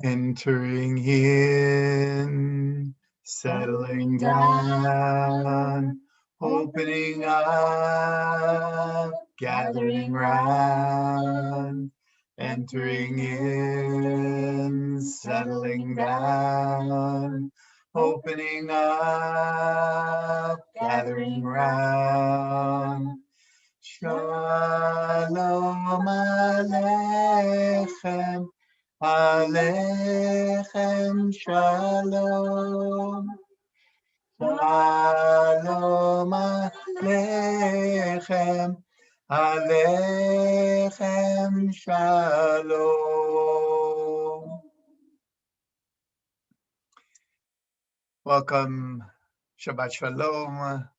Entering in, settling down, opening up, gathering round. Entering in, settling down, opening up, gathering round. Shalom Aleichem. Aleichem shalom, shalom aleichem, aleichem shalom. Welcome, Shabbat Shalom.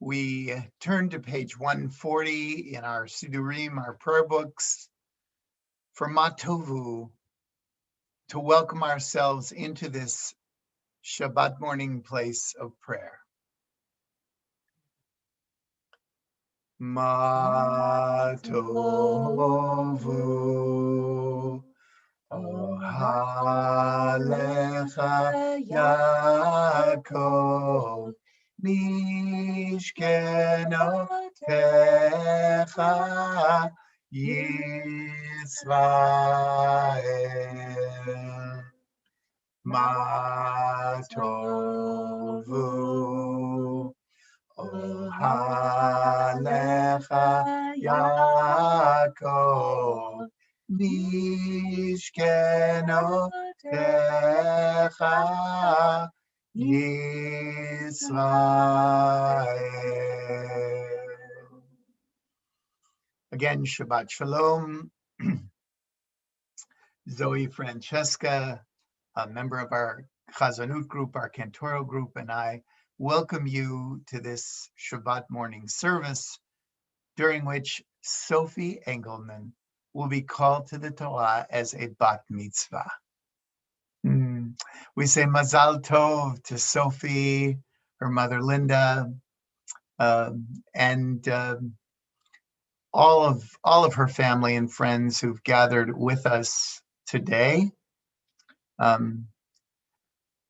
We turn to page 140 in our Sidurim, our prayer books, for Matovu, to welcome ourselves into this Shabbat morning place of prayer. Matovu ohalecha Yaakov mishkenotecha Yisrael. Matovu ohalecha Yaakov mishkenotecha Yisrael. Again, Shabbat Shalom. Zoe Francesca, a member of our Chazanut group, our Cantoral group, and I welcome you to this Shabbat morning service, during which Sophie Engelman will be called to the Torah as a bat mitzvah. We say Mazal Tov to Sophie, her mother Linda, and all of her family and friends who've gathered with us today.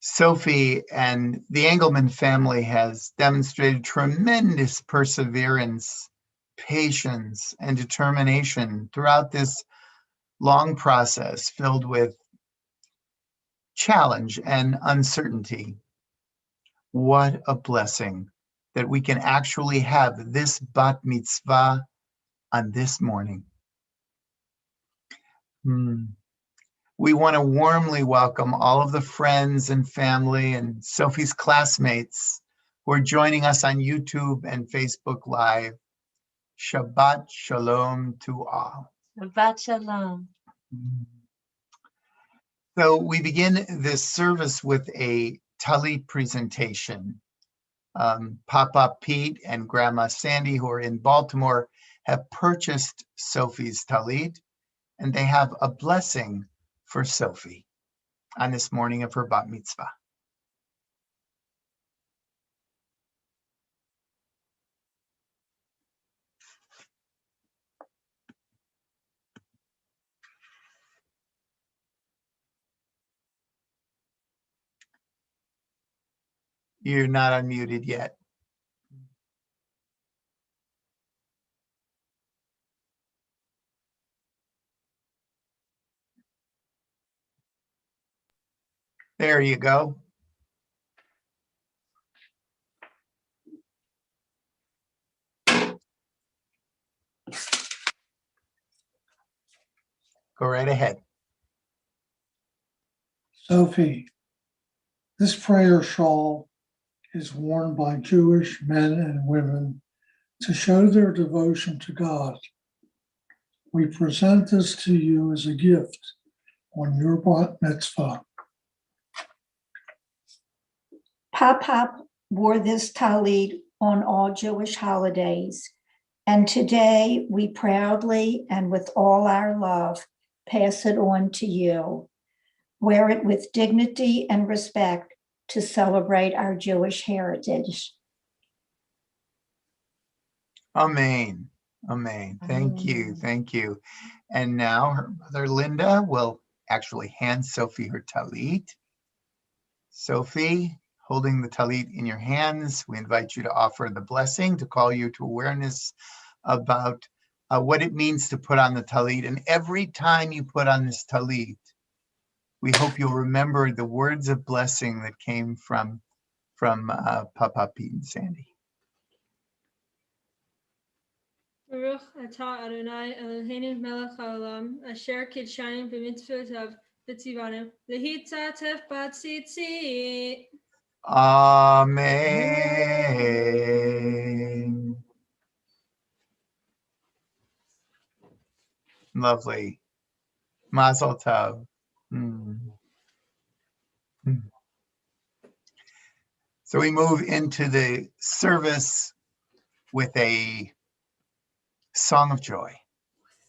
Sophie and the Engelman family has demonstrated tremendous perseverance, patience, and determination throughout this long process filled with challenge and uncertainty. What a blessing that we can actually have this bat mitzvah on this morning. We want to warmly welcome all of the friends and family and Sophie's classmates who are joining us on YouTube and Facebook Live. Shabbat Shalom to all. Shabbat Shalom. So we begin this service with a Talit presentation. Papa Pete and Grandma Sandy, who are in Baltimore, have purchased Sophie's Talit, and they have a blessing for Sophie on this morning of her bat mitzvah. You're not unmuted yet. There you go. Go right ahead. Sophie, this prayer shawl is worn by Jewish men and women to show their devotion to God. We present this to you as a gift on your bat mitzvah. Pop wore this talit on all Jewish holidays, and today we proudly and with all our love pass it on to you. Wear it with dignity and respect to celebrate our Jewish heritage. Amen. Amen. Thank you. Thank you. And now her mother Linda will actually hand Sophie her talit. Sophie, holding the talit in your hands, we invite you to offer the blessing to call you to awareness about what it means to put on the talit. And every time you put on this talit, we hope you'll remember the words of blessing that came from Papa Pete and Sandy. Baruch atah Adonai Eloheinu melech haolam asher kidshanu b'mitzvotav v'tzivanu lehitzatef b'tzitzit. Amen. Lovely. Mazel tov. So we move into the service with a song of joy,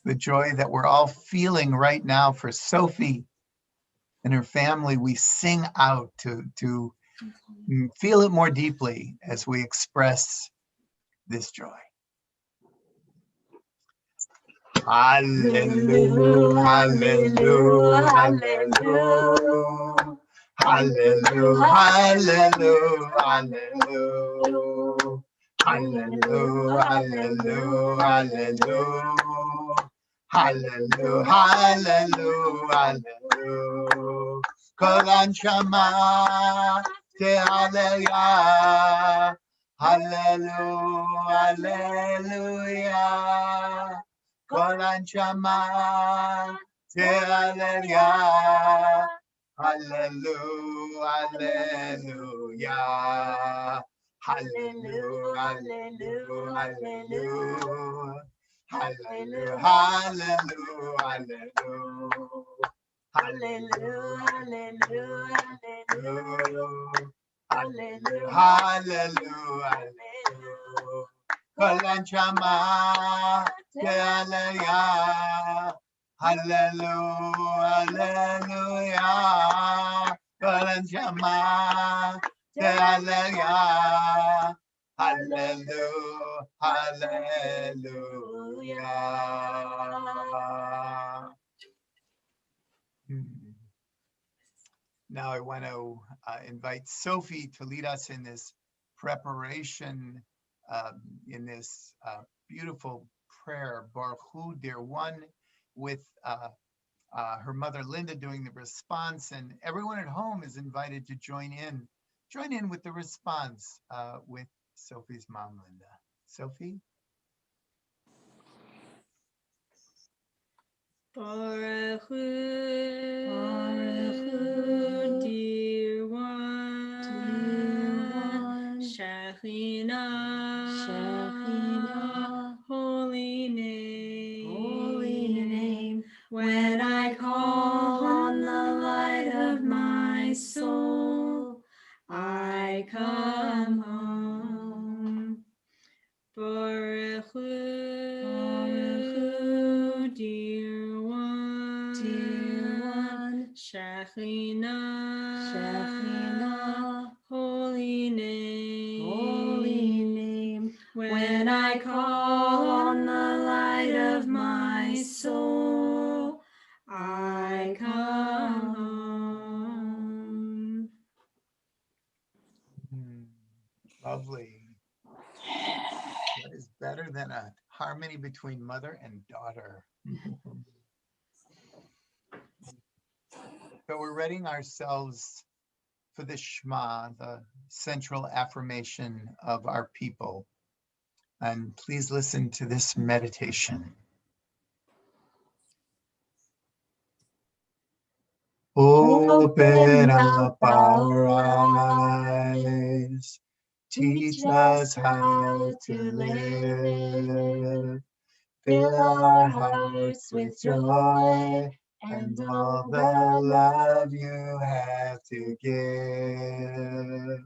the joy that we're all feeling right now for Sophie and her family. We sing out to feel it more deeply as we express this joy. Hallelujah, hallelujah, hallelujah. Hallelujah, hallelujah, hallelujah. Hallelujah, hallelujah, hallelujah. Hallelujah, hallelujah, hallelujah. Kol anshama te'aliyah. Hallelujah, hallelujah. Kol anshama te'aliyah. Hallelujah, hallelujah. Hallelujah, hallelujah, hallelujah. Hallelujah, hallelujah, hallelujah. Hallelujah, hallelujah, hallelujah. Kol anshama te'aliyah. Hallelujah, hallelujah. Kol anshama te'aliyah. Hallelujah, hallelujah. Now I want to invite Sophie to lead us in this preparation, in this beautiful prayer, Baruch Hu, dear one, with her mother Linda doing the response, and everyone at home is invited to join in with the response with Sophie's mom, Linda. Sophie? Baruch Hu, dear one, Shekhinah, holy name, when I call on the light of my soul, I come home. Baruch Hu, dear one, Shekhinah, holy name, when I call on the light of my soul, I come home. Lovely. What is better than a harmony between mother and daughter? So we're readying ourselves for the Shema, the central affirmation of our people. And please listen to this meditation. Open up our eyes. Teach us how to live. Fill our hearts with joy and all the love you have to give.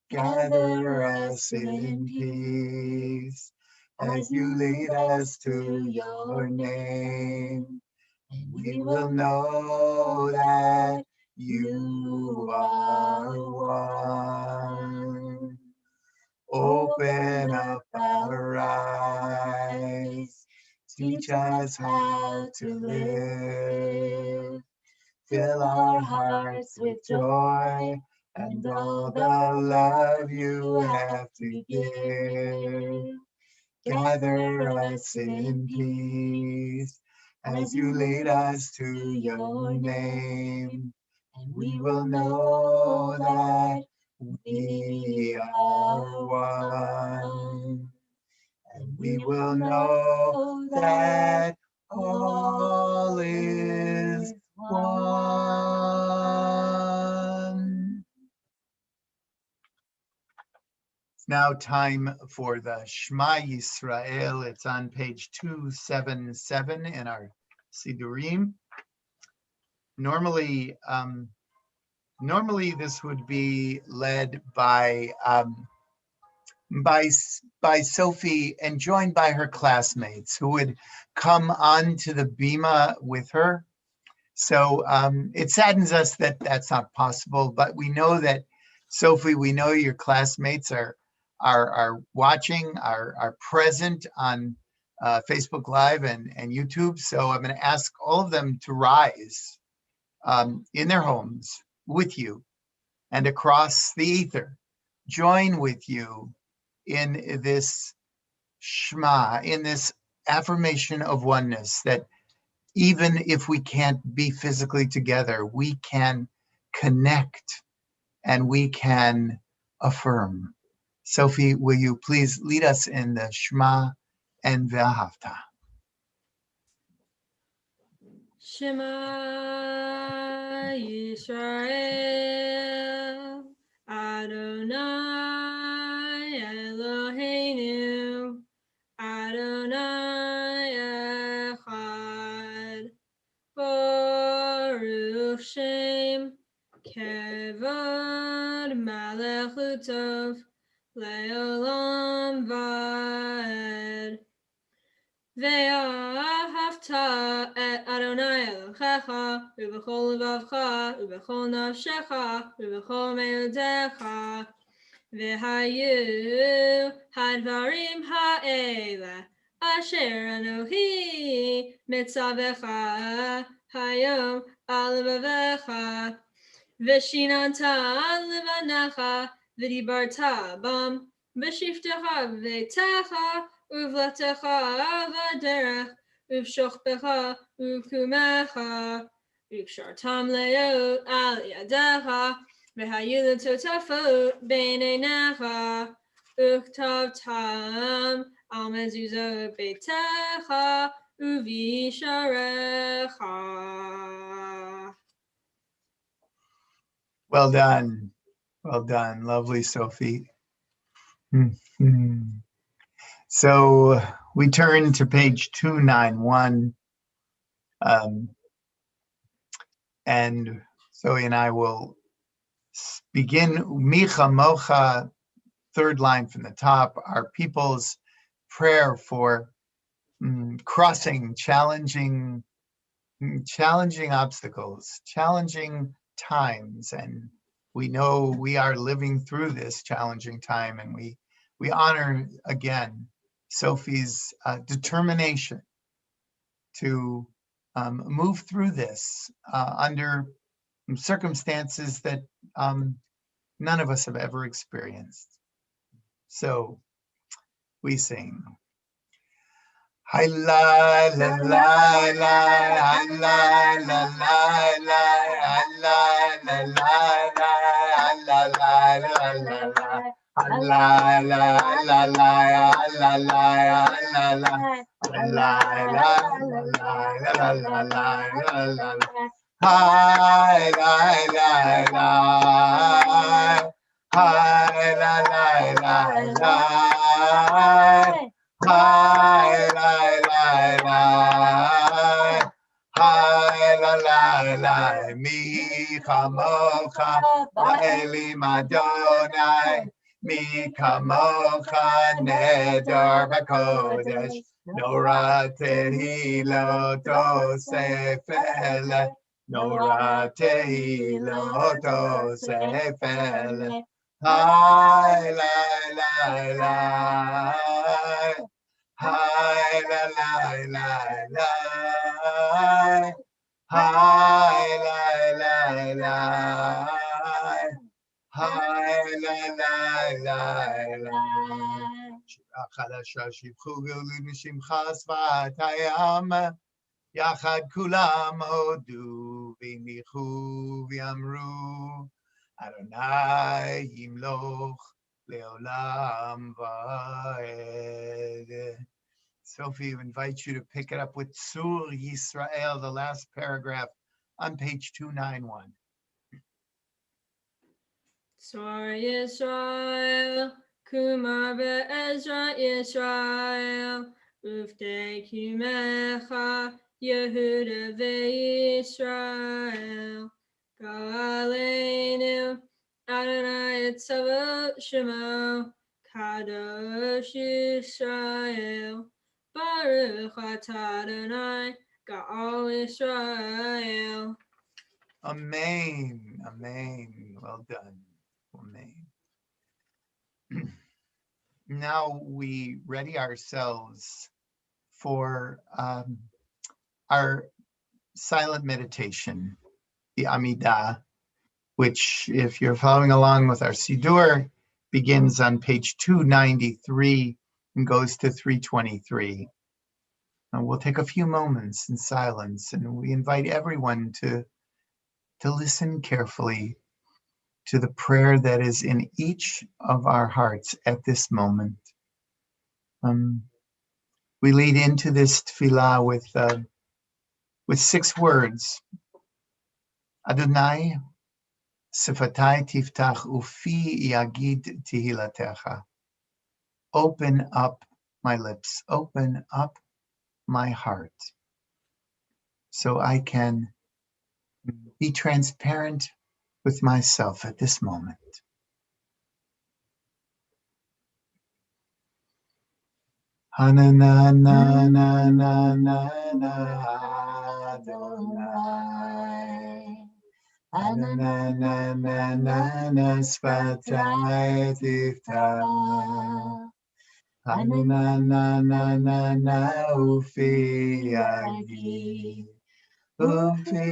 Gather us in peace as you lead us to your name. And we will know that you are one. Open up our eyes. Teach us how to live. Fill our hearts with joy and all the love you have to give. Gather us in peace as you lead us to your name. And we will know that we are one. And we will know that all is one. It's now time for the Shema Yisrael. It's on page 277 in our Sidurim. Normally this would be led by Sophie and joined by her classmates who would come onto the bima with her. So it saddens us that that's not possible, but we know that, Sophie, we know your classmates are watching, are present on Facebook Live and YouTube. So I'm going to ask all of them to rise in their homes with you and across the ether, join with you in this Shema, in this affirmation of oneness, that even if we can't be physically together, we can connect and we can affirm. Sophie, will you please lead us in the Shema and V'ahavta? Shema Yisrael, Adonai Eloheinu, Adonai Echad, Baruch Shem, Kevod Malechutov, Leolam Vaed. Ve'ahavta et Adonai Elohecha, u'b'chol levavcha, u'b'chol nafshecha, u'b'chol me'odecha, ve'hayu hadvarim ha'ele, asher anohi mitzavecha, hayom al levavecha, ve'shinatan levanecha, v'dibarta bam, v'shiftecha v'techa, uvlatecha v'derech, uvshochbecha uvkumecha, uvshartam leot al yadecha, v'hayu l'totafot b'neinecha, uchtavtam al mezuzot beitecha, uvisharecha. Well done. Well done. Lovely, Sophie. So we turn to page 291. And Zoe and I will begin Micha Mocha, third line from the top, our people's prayer for crossing challenging obstacles, challenging times. And we know we are living through this challenging time, and we honor again Sophie's determination to move through this under circumstances that none of us have ever experienced. So we sing. Hi la la la la la la la la la la la la la la la. Hi, lai, lai, lai. Hi, lai, lai, lai, lai. Hi, lai, lai, lai. Hi, la, la, la, mi chamocha, Elim Adonai, mi kamocha nedar b'kodesh, Nora tehilot osefele, Nora tehilot osefele. Hi, la, la, la. Hi, la, la, la, la. Hi, la, la, la. Hi, la, la, la, la. Shira chadasha shivchu v'olu shimcha svatayam. Yachad kulam hodu v'nichu v'amru. Adonai yimloch leolam va'ed. Sophie, I invite you to pick it up with Tzur Yisrael, the last paragraph on page 291. Tzur Yisrael, Kumar be'ezra Yisrael, Uftei kimecha, Yehuda ve'Yisrael. Galaleinu, Adonai Tzavot Shemo, Kadosh Yisrael. Baruch atah Adonai, Ga'al Yisrael. Amen. Amen. Well done. Amen. Now we ready ourselves for our silent meditation, the Amidah, which, if you're following along with our Siddur, begins on page 293 and goes to 323. And we'll take a few moments in silence, and we invite everyone to listen carefully to the prayer that is in each of our hearts at this moment. We lead into this tefillah with 6 words. Adonai, sifatai tiftach ufi yagid tihilatecha. Open up my lips, open up my heart, so I can be transparent with myself at this moment. Hanana na na na na na Adonai. Hanana na na na na svatai tiftach. Hanana na na na na ufi yagi. Ufi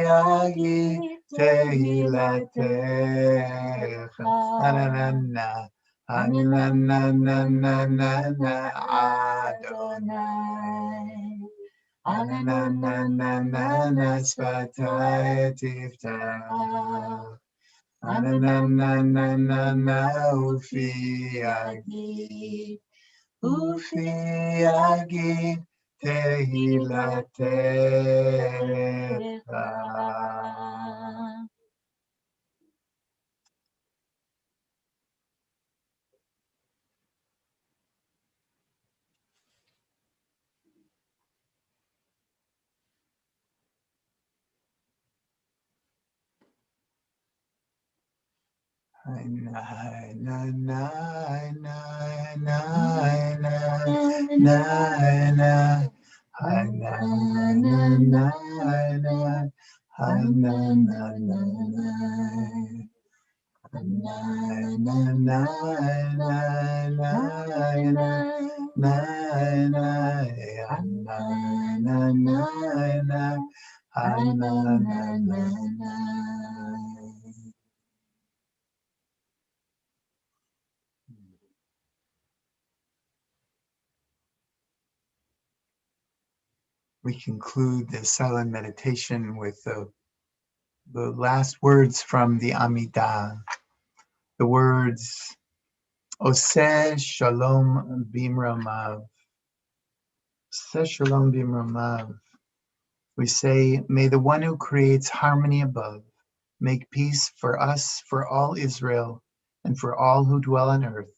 yagi tehilatecha. Hanana. Anananananana Adonai. Ananananana svatai tiftach. Ananananana ufi yagi. Ufi yagi tehilatecha. We conclude the silent meditation with the last words from the Amidah. The words, Oseh Shalom Bimramav. Oseh Shalom Bimramav. We say, may the one who creates harmony above make peace for us, for all Israel, and for all who dwell on earth.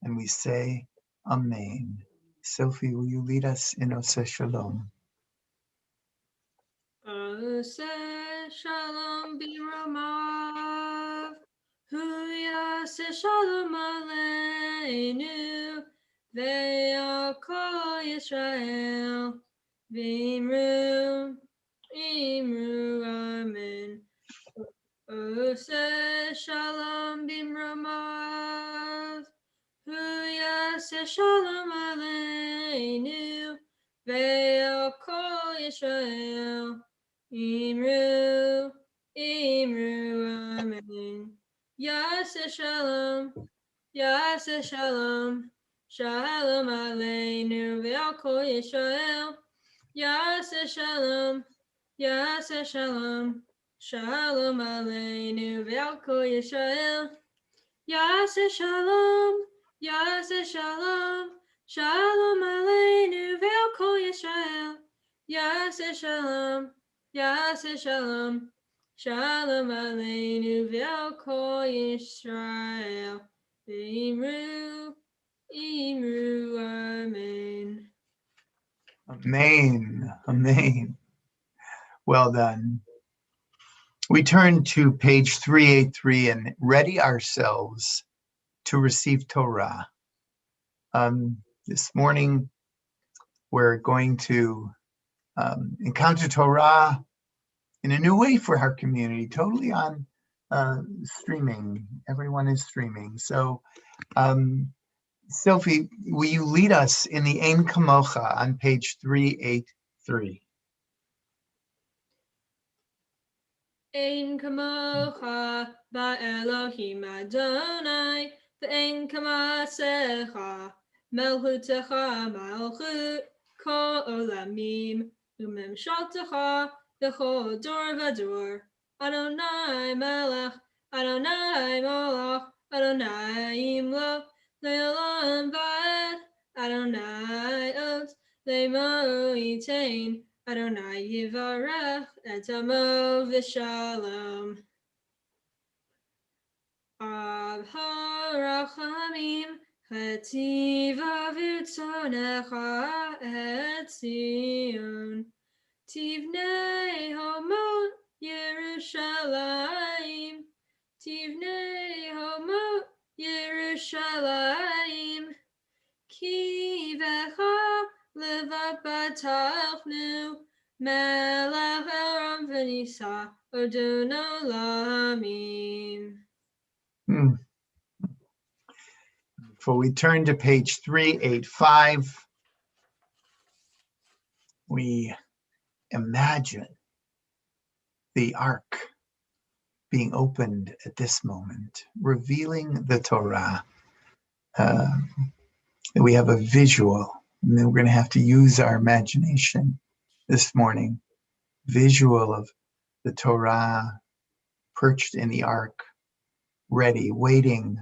And we say, Amen. Sophie, will you lead us in Oseh Shalom? Oseh Shalom B'Romav, Hu Yaseh Shalom Aleinu, Ve'al Kol Yisrael, V'imru, Amen. Oseh Shalom B'Romav, Hu Yaseh Shalom Aleinu, Ve'al Kol Yisrael, Imru, Amen. Yaseh Shalom, Yaseh Shalom, Shalom Aleinu, Ve'al Kol Yisrael, Yaseh Shalom, Yaseh Shalom, Shalom Aleinu, Ve'al Kol Yisrael, Yaseh Shalom, Yaseh Shalom, Shalom Aleinu, Ve'al Kol Yisrael, Yaseh Shalom, Yaseh Shalom, Shalom Aleinu, Ve'al Kol Yisrael, Imru, Imru, Amen. Amen. Amen. Well done. We turn to page 383 and ready ourselves to receive Torah. This morning, we're going to encounter Torah in a new way for our community, totally on streaming. Everyone is streaming. So, Sophie, will you lead us in the Ein Kamocha on page 383? Ein kamocha ba'Elohim Adonai, ve'ein kamasecha, melchutecha malchut kol olamim, u'memshaltecha b'chol dor v'dor. Adonai melech, Adonai molach, Adonai imloch, le'olam va'ed, Adonai oz, le'mo yitain, Adonai yivarech et amo v'shalom. Av harachamim chativa v'rtzonecha et Zion. Tivnei homot Yerushalayim. Tivnei homot Yerushalayim. Ki v'cha levat batachnu, melech elam v'nisa, odon olamim. Before we turn to page 385, we imagine the ark being opened at this moment, revealing the Torah. We have a visual, and then we're going to have to use our imagination this morning. Visual of the Torah perched in the ark, ready, waiting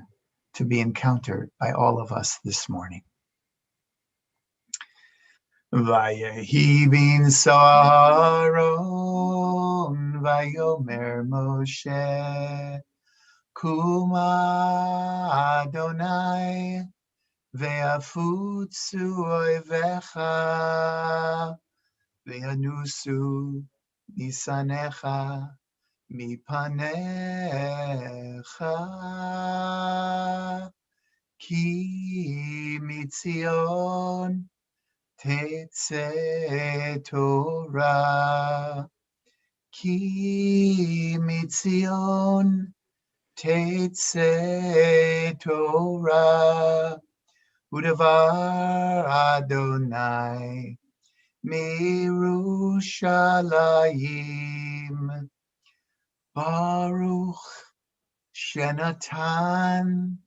to be encountered by all of us this morning. Vayehi bin Saron, Vayomer Moshe, Kuma Adonai, Ve'afutsu oivecha, Ve'anusu nisanecha, Mipanecha, Ki mitzion Tetze Torah, Ki mitzion Tetze Torah, Udavar Adonai Mirushalayim, Baruch Shenatan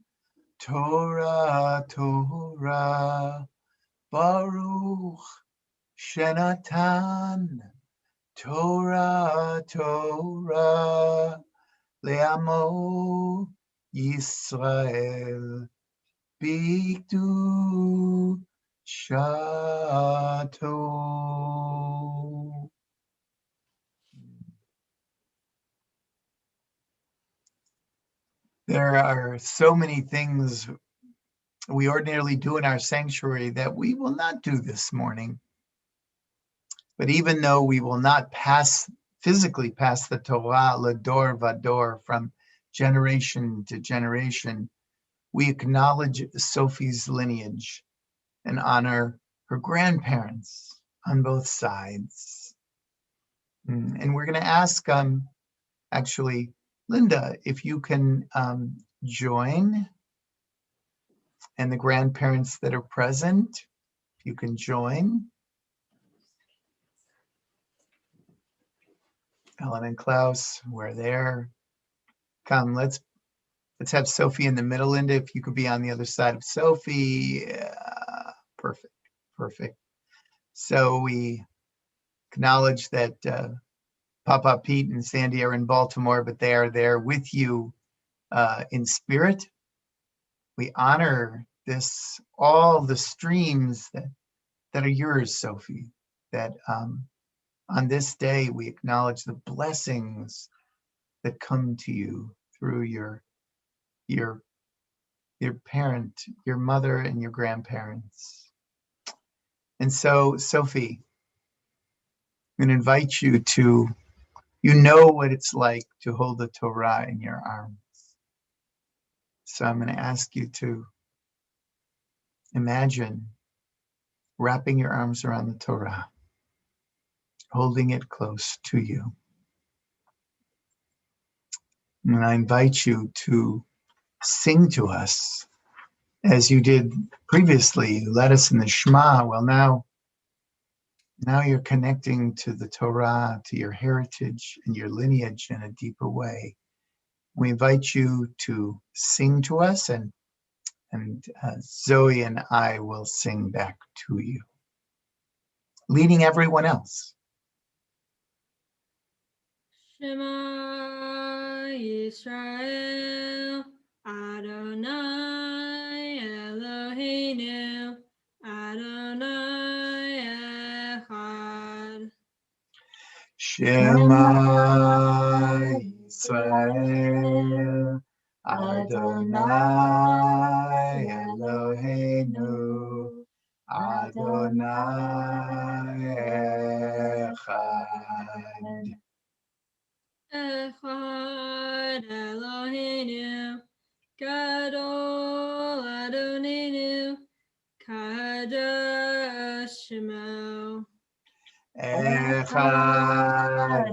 Torah Torah, Baruch Shenatan Torah Torah, Le'amo Yisrael Bigdu Shato. There are so many things we ordinarily do in our sanctuary that we will not do this morning. But even though we will not physically pass the Torah l'dor vador from generation to generation, we acknowledge Sophie's lineage and honor her grandparents on both sides. And we're going to ask, actually, Linda, if you can join, and the grandparents that are present, if you can join. Ellen and Klaus, we're there. Come, let's have Sophie in the middle, Linda. If you could be on the other side of Sophie. Perfect. So we acknowledge that Papa Pete and Sandy are in Baltimore, but they are there with you in spirit. We honor all the streams that are yours, Sophie, that on this day we acknowledge the blessings that come to you through your parent, your mother, and your grandparents. And so, Sophie, I'm going to invite you to, you know what it's like to hold the Torah in your arms. So I'm going to ask you to imagine wrapping your arms around the Torah, holding it close to you. And I invite you to sing to us as you did previously. You led us in the Shema. Well, now you're connecting to the Torah, to your heritage and your lineage in a deeper way. We invite you to sing to us, and Zoe and I will sing back to you, leading everyone else. Shema Yisrael, Adonai Eloheinu, Adonai Echad. Shema Yisrael, Adonai Eloheinu, Adonai Echad. Echad Eloheinu, Gadol Adonenu, Kadosh Shemo. Echad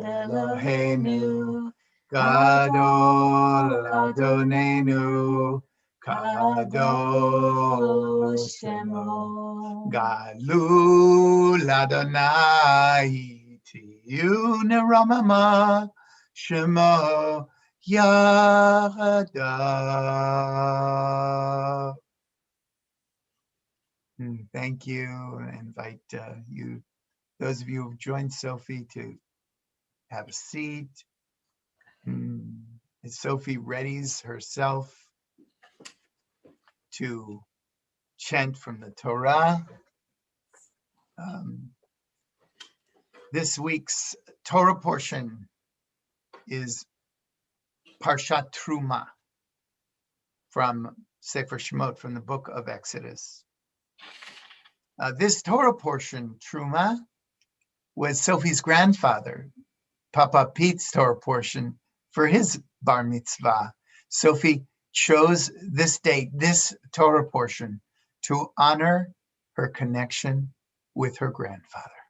Eloheinu, Gadol Adonenu, Kadosh Shemo. Galul Adonai Tiyu Neramama Shemo Yahada. Thank you. I invite you, those of you who've joined Sophie, to have a seat. As Sophie readies herself to chant from the Torah, this week's Torah portion is Parshat Truma from Sefer Shemot, from the book of Exodus. This Torah portion, Truma, was Sophie's grandfather, Papa Pete's Torah portion for his bar mitzvah. Sophie chose this date, this Torah portion, to honor her connection with her grandfather.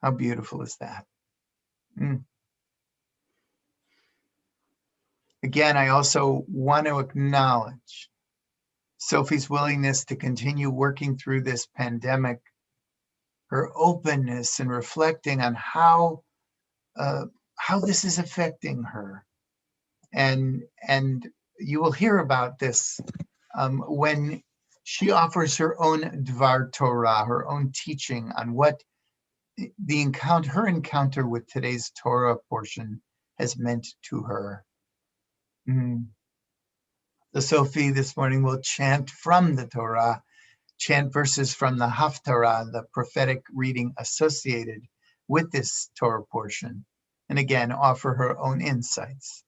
How beautiful is that? Again, I also want to acknowledge Sophie's willingness to continue working through this pandemic, her openness and reflecting on how this is affecting her. And you will hear about this when she offers her own Dvar Torah, her own teaching on what her encounter with today's Torah portion has meant to her. So Sophie this morning will chant from the Torah, chant verses from the Haftarah, the prophetic reading associated with this Torah portion, and again, offer her own insights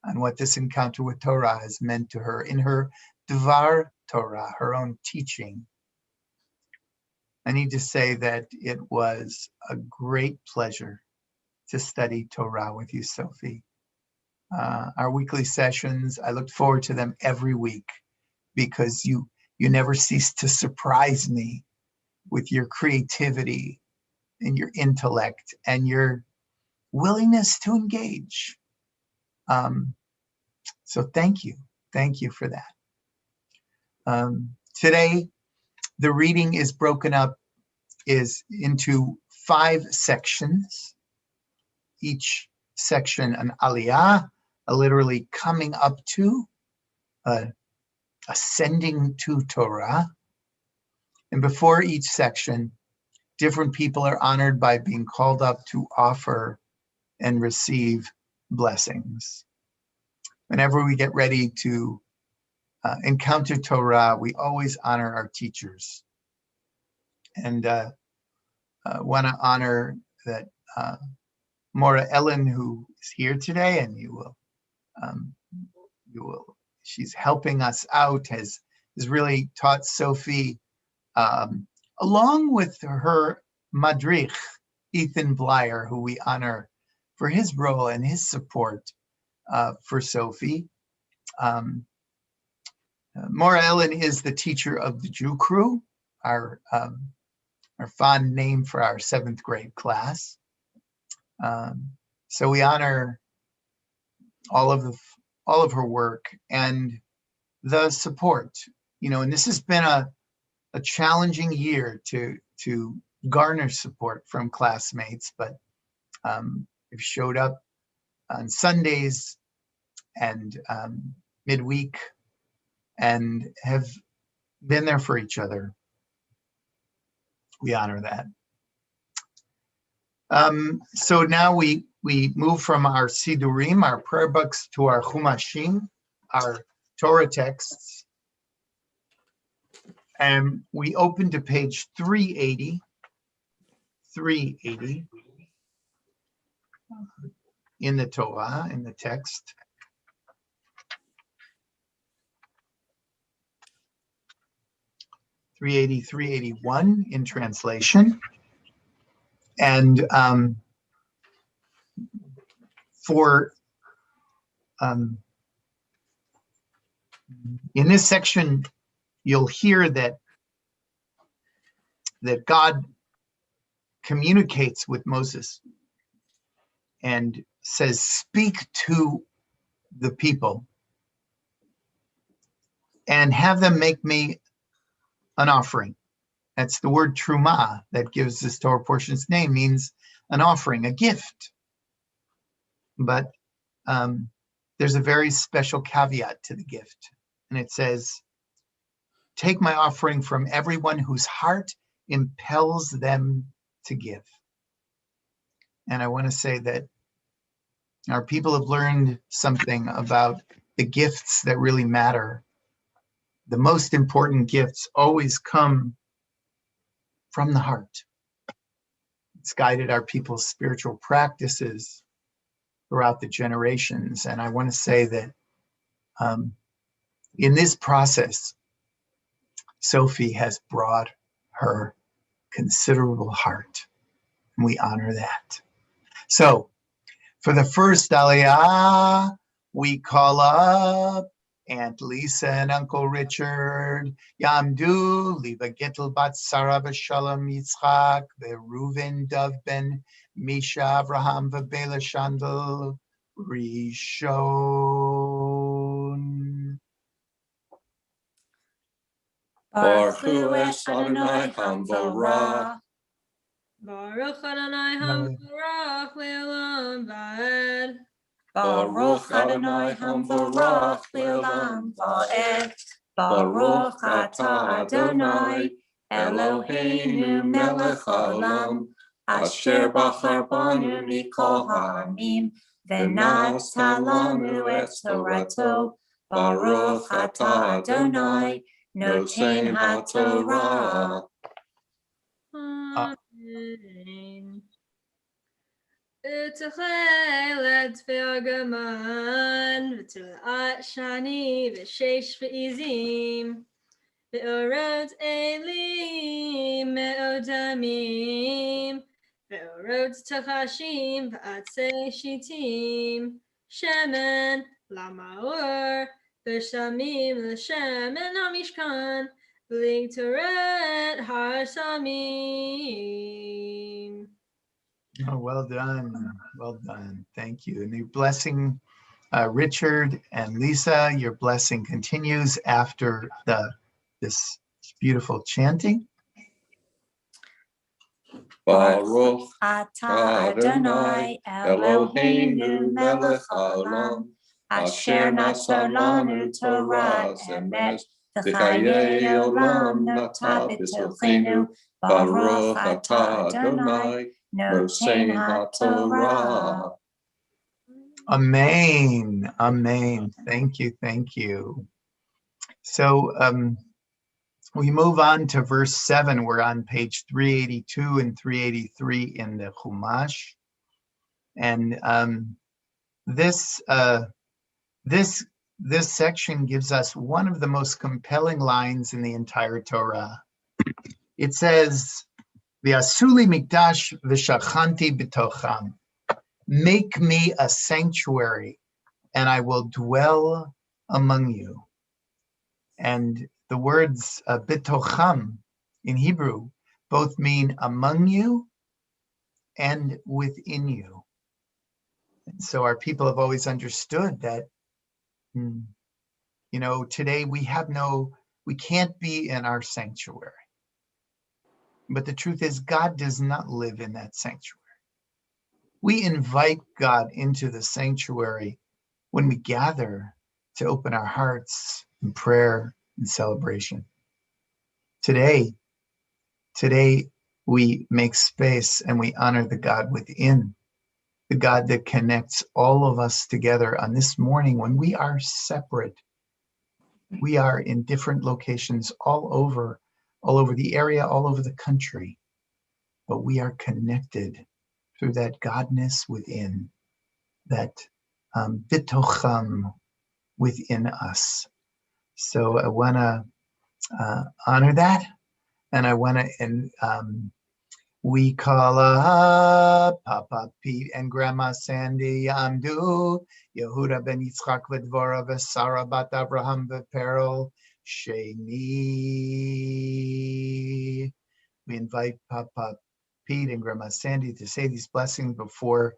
on what this encounter with Torah has meant to her in her Dvar Torah, her own teaching. I need to say that it was a great pleasure to study Torah with you, Sophie. Our weekly sessions, I look forward to them every week because you never cease to surprise me with your creativity and your intellect and your willingness to engage. So thank you for that. Today, the reading is broken up into 5 sections. Each section an aliyah, literally coming up to, ascending to Torah. And before each section, different people are honored by being called up to offer and receive blessings. Whenever we get ready to encounter Torah, we always honor our teachers. And want to honor that Mourner Ellen, who is here today, and she's helping us out, has really taught Sophie, along with her madrich, Ethan Blyer, who we honor for his role and his support for Sophie. Mourner Ellen is the teacher of the Jew Crew, our fond name for our 7th grade class. So we honor all of her work and the support, and this has been a challenging year to garner support from classmates, but they've showed up on Sundays and midweek and have been there for each other. We honor that. So now we move from our Sidurim, our prayer books, to our Chumashim, our Torah texts. And we open to page 380 in the Torah, in the text. (380), 381 in translation. And in this section, you'll hear that God communicates with Moses and says, "Speak to the people and have them make me an offering." That's the word truma that gives this Torah portion its name, means an offering, a gift. But there's a very special caveat to the gift. And it says, "Take my offering from everyone whose heart impels them to give." And I want to say that our people have learned something about the gifts that really matter. The most important gifts always come from the heart. It's guided our people's spiritual practices throughout the generations. And I want to say that in this process, Sophie has brought her considerable heart, and we honor that. So for the first aliyah, we call up Aunt Lisa and Uncle Richard, Yamdu, Liva Gittel Bat Sarah B'Shalom Yitzchak, Reuven Dov Ben Misha Avraham V'Bela Shandel Rishon. Baruch Hu es Adonai Hamvorah. Baruch Adonai Hamvorach Le'olam Va'ed. Baruch Adonai Hamvorach Le'olam Va'ed. Baruch Atah Adonai Eloheinu Melech Haolam Asher Bachar Banu Mikol Ha'amim V'natah lanu et Torato. Baruch Atah Adonai Noten HaTorah. Amen. ותכלת וארגמן, ותלעת שני ושש ועזים, ואורות אלים מאודמים, ואורות תחשים ועצי שיטים, שמן למאור, ושמים לשמן המשכן, ולקטורת הר סמים. Oh, well done. Well done. Thank you. And your blessing, Richard and Lisa, your blessing continues after this beautiful chanting. Baruch atah Adonai Eloheinu melech haolam, asher nasa lanu Torah emes v'chayei olam nata b'tochenu. Baruch atah Adonai noten haTorah. Amen. Amen. Thank you. Thank you. So we move on to verse 7. We're on page 382 and 383 in the Chumash. And this section gives us one of the most compelling lines in the entire Torah. It says, "V'asuli mikdash v'shachanti b'tocham." Make me a sanctuary, and I will dwell among you. And the words bitocham in Hebrew both mean among you and within you. And so our people have always understood that, today we can't be in our sanctuary. But the truth is, God does not live in that sanctuary. We invite God into the sanctuary when we gather to open our hearts in prayer and celebration. Today we make space and we honor the God within, the God that connects all of us together on this morning when we are separate. We are in different locations all over the area, all over the country, but we are connected through that Godness within, that bitocham within us. So I want to honor that, and I want to, we call up Papa Pete and Grandma Sandy Amdu, Yehuda ben Yitzchak v'Dvora v'Sara bat Abraham v'Parental, Sheni. We invite Papa Pete and Grandma Sandy to say these blessings before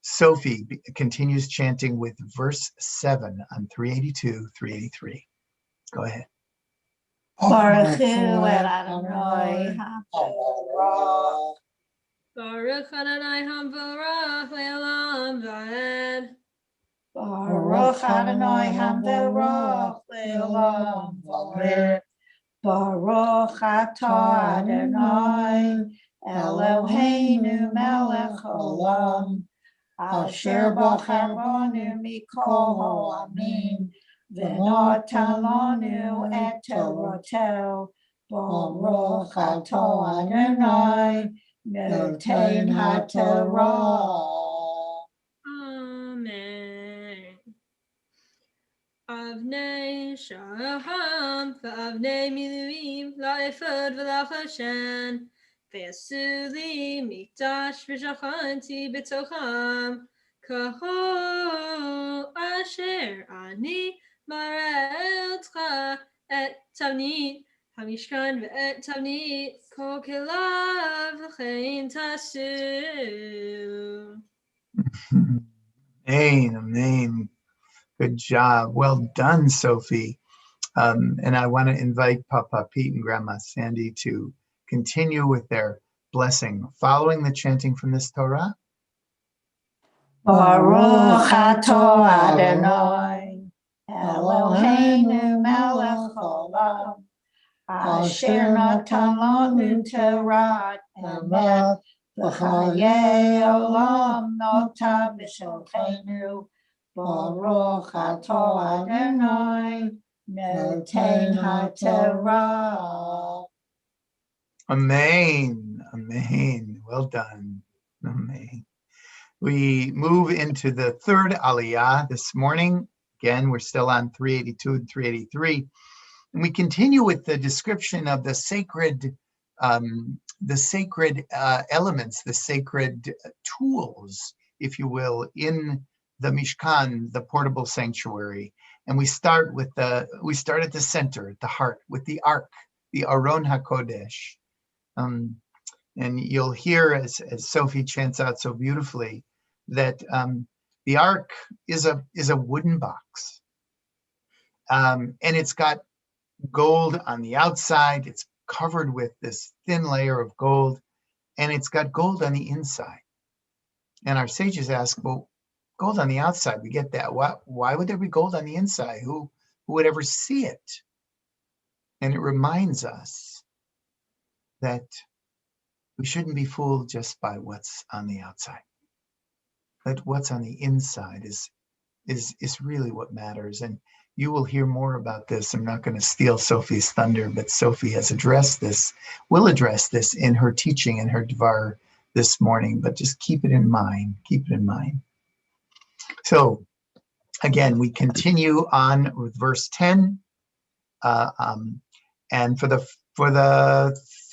Sophie continues chanting with verse 7 on 382, 383. Go ahead. Baruch Hu el Adonai HaMelech. Baruch Adonai HaMelech le'olam va'ed. Baruch Adonai HaMelech le'olam va'ed. Baruch atah Adonai Eloheinu melech haolam, asher bachar banu mikol ha'amim, v'natan lanu et Torato. Baruch atah Adonai noten haTorah. Amen. Avnei shaham v'avnei miluim la'efod v'la'choshen, v'yasuli mikdash v'shachanti b'tocham, kahol asher ani mara'etcha et Talit hamishkan ve'et Talit kol kelav v'chein tasu. Amen. Good job. Well done, Sophie. And I want to invite Papa Pete and Grandma Sandy to continue with their blessing following the chanting from this Torah. Baruch atah Adonai Eloheinu melech haolam, asher natan lanu Torah emet, v'chayei olam nota b'shalchenu. Baruch atah Adonai noten haTorah. Amen. Amen. Well done. Amen. We move into the third aliyah this morning. Again, we're still on 382 and 383. And we continue with the description of the sacred elements, the sacred tools, if you will, in the Mishkan, the portable sanctuary. And we start at the center, at the heart, with the ark, the Aron HaKodesh. And you'll hear, as Sophie chants out so beautifully, that the ark is a wooden box. And it's got gold on the outside. It's covered with this thin layer of gold, and it's got gold on the inside. And our sages ask, well, gold on the outside, we get that. Why would there be gold on the inside? Who would ever see it? And it reminds us that we shouldn't be fooled just by what's on the outside. That what's on the inside is really what matters. And you will hear more about this. I'm not going to steal Sophie's thunder, but Sophie has will address this in her teaching in her Dvar this morning, but just keep it in mind. So again, we continue on with verse 10. And for the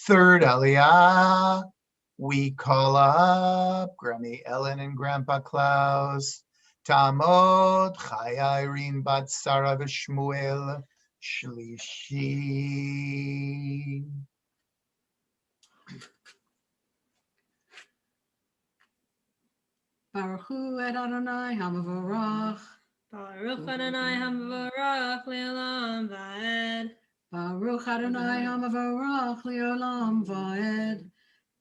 third aliyah, we call up Grammy Ellen and Grandpa Klaus, Tamod, Chaya Irene Bat Sarah V'Shmuel Shlishi. Baruch Hu et Adonai HaMavorach. Baruch Adonai HaMavorach Le'olam Va'ed. Baruch Adonai HaMavorach Le'olam Va'ed.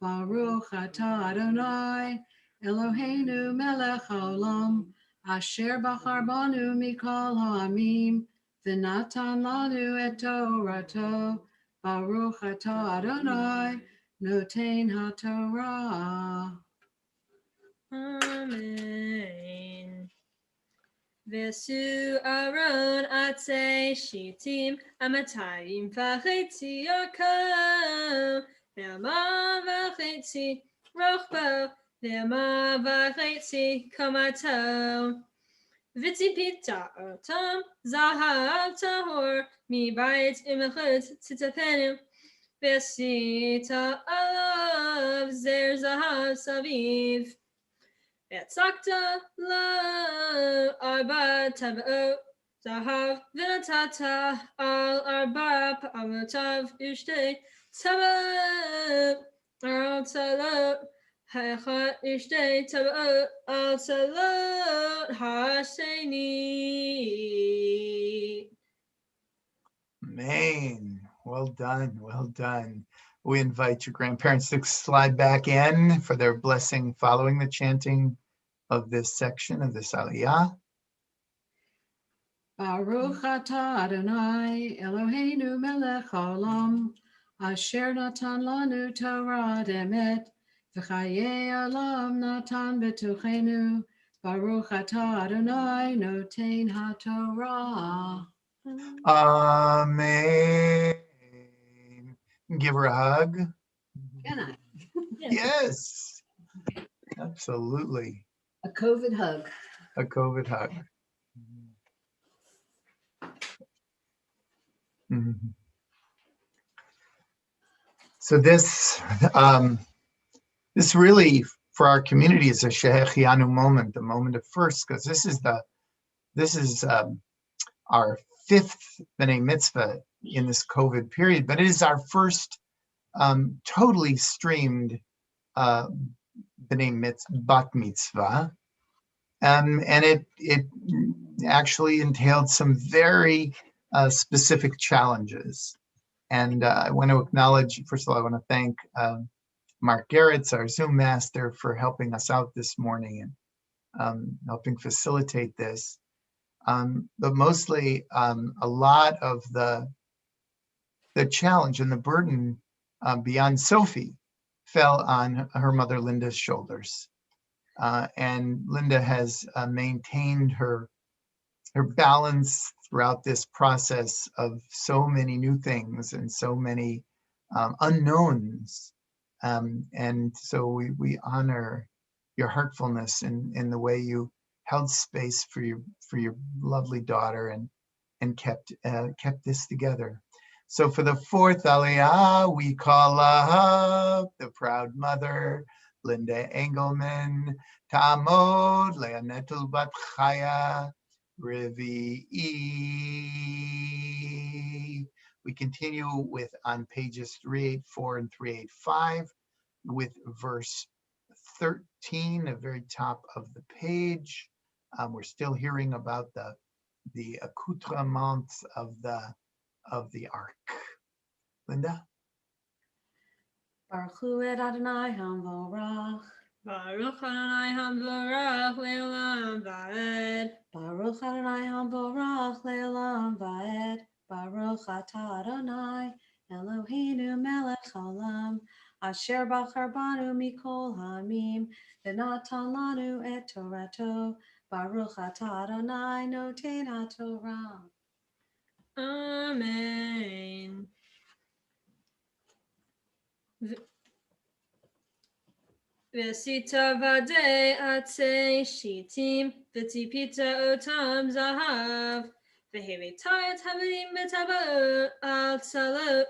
Baruch Atah Adonai Eloheinu Melech HaOlam Asher Bachar Banu Mikol Ha'amim V'natan Lanu et Torato. Baruch Atah Adonai Noten HaTorah. Amen. Vesu Aaron Atzei Shitim Amatayim V'Chetzi Yarkam Ve'ama V'Chetzi Rochbo Ve'ama V'Chetzi Komato V'Tzipita Otam Zahav Tahor Mibayit Imechut Tzitapenu Ve'Sita Alav Zer Zahav Saviv Ve'tzakta lo arba tabot zahav v'natata al arba pa'amotav ushtei tabot al talot ha'echad ushtei tabot al talot ha'sheni. Amen. Well done. We invite your grandparents to slide back in for their blessing following the chanting of this section of this aliyah. Baruch atah Adonai Eloheinu melech haolam asher natan lanu Torah emet v'chayei olam natan b'tuchenu. Baruch atah Adonai noten haTorah. Amen. Give her a hug. Can I? Yes, absolutely. A COVID hug. A COVID hug. Mm-hmm. So this really for our community is a Shehechianu moment, the moment of first, because this is our fifth B'nai Mitzvah in this COVID period, but it is our first totally streamed B'nai Bat Mitzvah, and it actually entailed some very specific challenges. And I want to acknowledge, first of all, I want to thank Mark Garretts, our Zoom master, for helping us out this morning and helping facilitate this. But mostly, a lot of the challenge and the burden beyond Sophie fell on her mother Linda's shoulders. And Linda has maintained her balance throughout this process of so many new things and so many unknowns. And so we honor your heartfulness in the way you held space for your lovely daughter and kept this together. So for the fourth aliyah, we call up the proud mother, Linda Engelman, Tamod, Leonetul Bat Chaya, Revi'i. We continue with on pages 384 and 385 with verse 13, the very top of the page. We're still hearing about the accoutrements of the ark. Linda? Baruch Hu et Adonai Hamvorach. Baruch Adonai Hamvorach Le'olam Va'ed. Baruch Adonai Hamvorach Le'olam Va'ed. Baruch Atah Adonai Eloheinu Melech Haolam. Asher bachar banu mikol hamim v'natan lanu et Torato. Baruch Atah Adonai noten haTorah. Amen. V'sita v'dei atzei shitim v'tipita otam zahav v'hevitayat havadim v'taba'ot al tzalot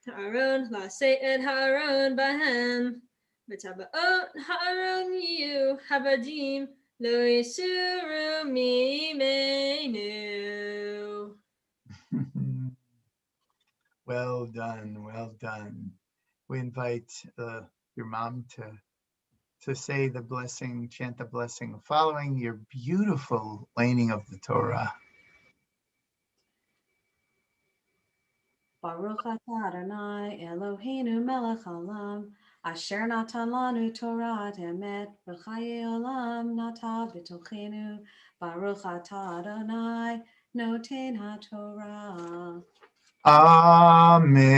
ha'aron la'aseh et ha'aron bahem v'taba'ot ha'aron yiyu havadim lo yisuru mimenu. Well done, well done. We invite your mom to say the blessing, chant the blessing following your beautiful laning of the Torah. Baruch atah Adonai Eloheinu melech haolam asher natan lanu Torah emet v'chayei olam nata b'tochenu. Baruch atah Adonai noten haTorah. Amen.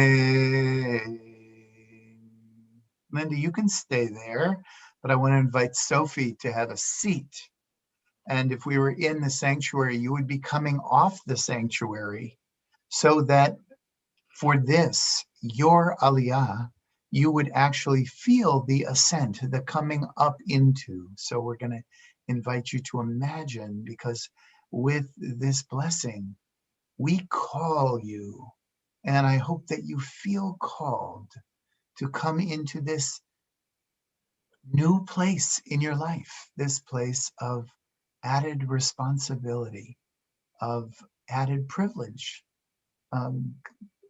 Linda, you can stay there, but I want to invite Sophie to have a seat. And if we were in the sanctuary, you would be coming off the sanctuary so that for this, your aliyah, you would actually feel the ascent, the coming up into. So we're going to invite you to imagine, because with this blessing, we call you. And I hope that you feel called to come into this new place in your life, this place of added responsibility, of added privilege,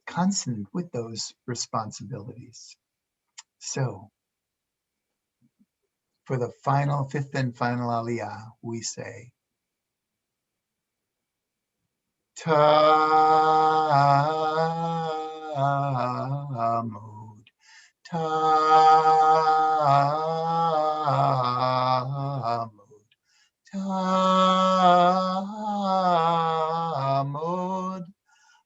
consonant with those responsibilities. So, for the fifth and final aliyah, we say, Tamud, Tamud, Tamud,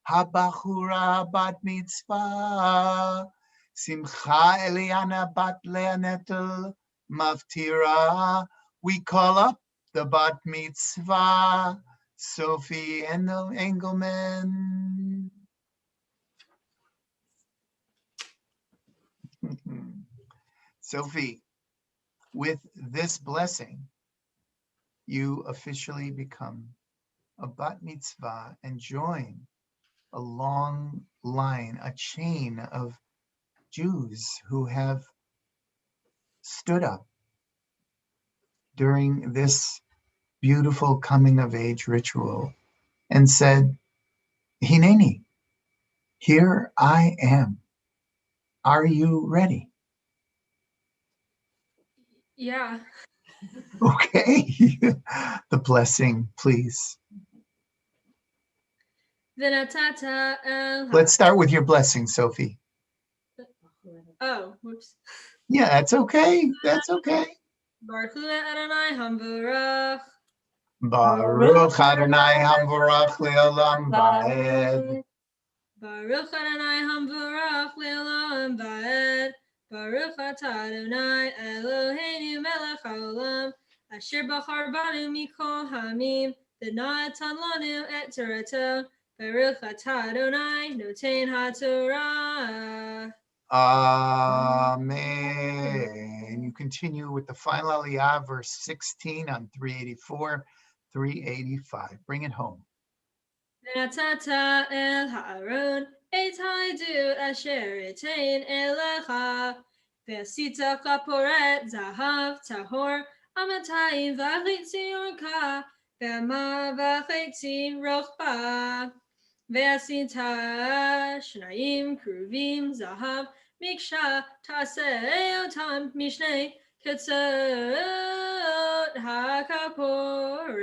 Habachura bat mitzvah, Simcha Eliana bat Leonetel Maftira. We call up the bat mitzvah, Sophie Engelman. Sophie, with this blessing, you officially become a bat mitzvah and join a long line, a chain of Jews who have stood up during this beautiful coming of age ritual and said, Hineni, here I am. Are you ready? Yeah. Okay. The blessing, please. Let's start with your blessing, Sophie. Oh, whoops. Yeah, that's okay. That's okay. Baruch Hu Adonai Hamvorach. Baruch Adonai Hamvorach Le'olam Va'ed. Baruch Adonai Hamvorach Le'olam Va'ed. Baruch Atah Adonai Eloheinu Melech Haolam Asher bachar banu mikol hamim v'natan lanu et Torato. Baruch Atah Adonai noten haTorah. Amen. And you continue with the final aliyah, verse 16 on 384, 385. Bring it home. ונתת אל הארון את העדות אשר אתן אליך, ועשית כפורת זהב טהור 2.5 אורכה, ו1.5 רוחבה, ועשית 2 כרובים זהב מקשה, תעשה אותם משני קצות הכפורת.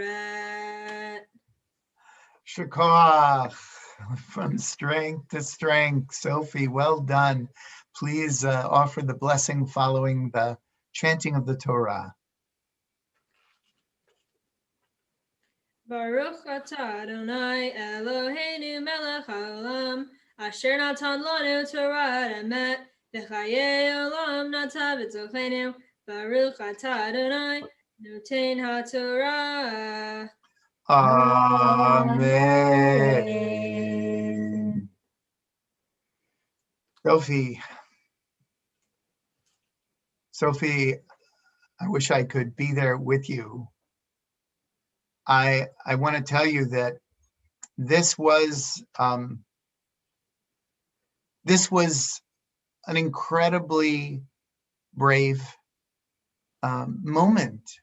Shakach, from strength to strength. Sophie, well done. Please offer the blessing following the chanting of the Torah. Baruch atah Adonai Eloheinu melech haolam, asher natan lanu Torah emet, v'chayei olam natan b'tochenu. Baruch atah Adonai noten haTorah. Amen. Sophie, I wish I could be there with you. I want to tell you that this was an incredibly brave moment.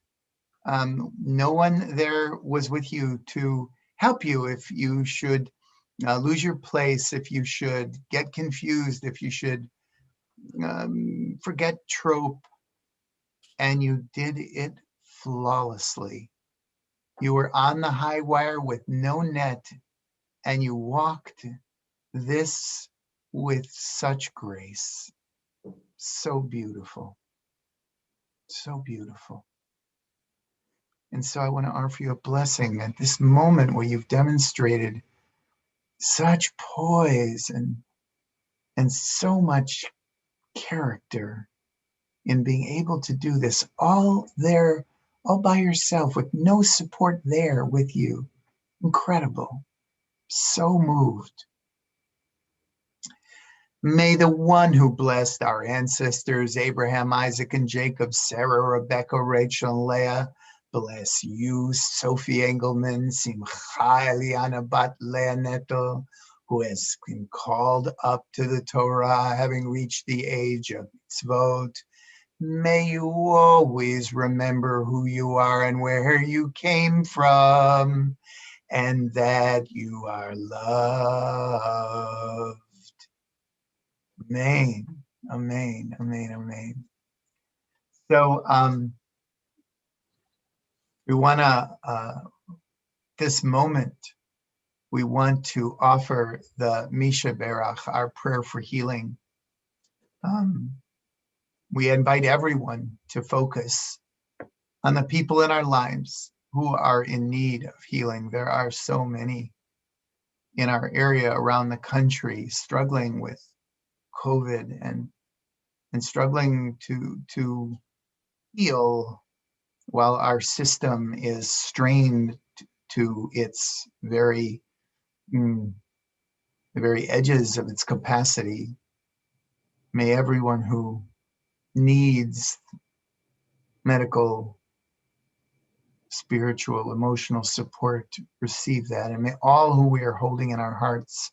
No one there was with you to help you if you should lose your place, if you should get confused, if you should forget trope, and you did it flawlessly. You were on the high wire with no net, and you walked this with such grace. So beautiful. So beautiful. And so I want to offer you a blessing at this moment where you've demonstrated such poise and so much character in being able to do this all by yourself with no support there with you. Incredible. So moved. May the one who blessed our ancestors, Abraham, Isaac, and Jacob, Sarah, Rebecca, Rachel, and Leah, bless you, Sophie Engelman, Simcha Eliana Bat Leah Neto, who has been called up to the Torah, having reached the age of mitzvot. May you always remember who you are and where you came from, and that you are loved. Amen, amen, amen, amen. So we want to, this moment, we want to offer the Mishaberach, our prayer for healing. We invite everyone to focus on the people in our lives who are in need of healing. There are so many in our area around the country struggling with COVID and struggling to heal while our system is strained to its the very edges of its capacity. May everyone who needs medical, spiritual, emotional support receive that. And may all who we are holding in our hearts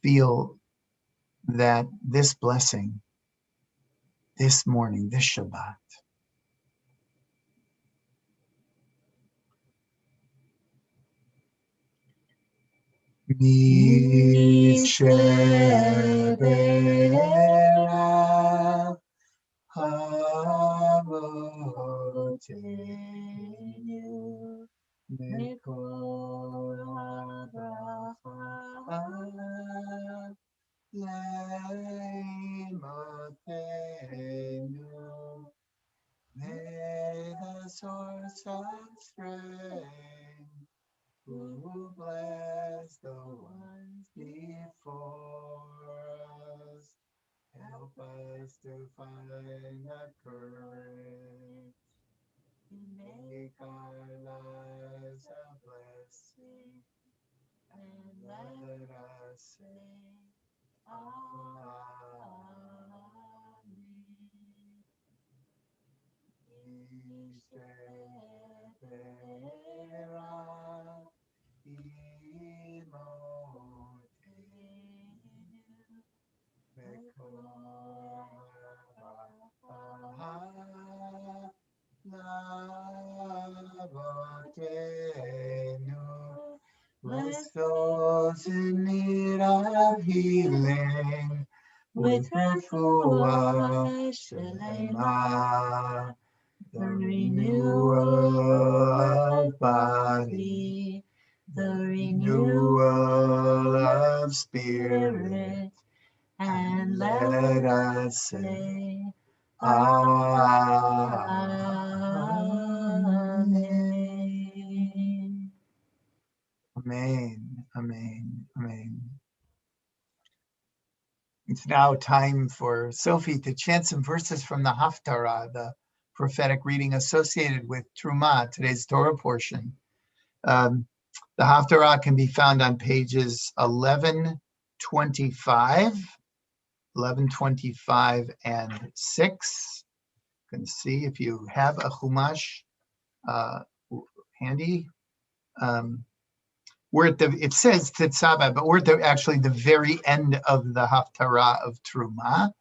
feel that this blessing, this morning, this Shabbat, Mishaberach Avotenu Mikol HaBracha Leimotenu. May the source of strength who bless the ones before us, help us to find the courage to make our lives a blessing, and let us say, Amen. Bless those in need of healing with refuah shelema, the renewal of body, the renewal of spirit, and let us say, Amen. Amen, amen, amen. It's now time for Sophie to chant some verses from the Haftarah, the prophetic reading associated with Truma, today's Torah portion. The Haftarah can be found on pages 1125 and 6. You can see if you have a Chumash handy. We're at it says Tetzaveh, but we're at actually the very end of the Haftarah of Truma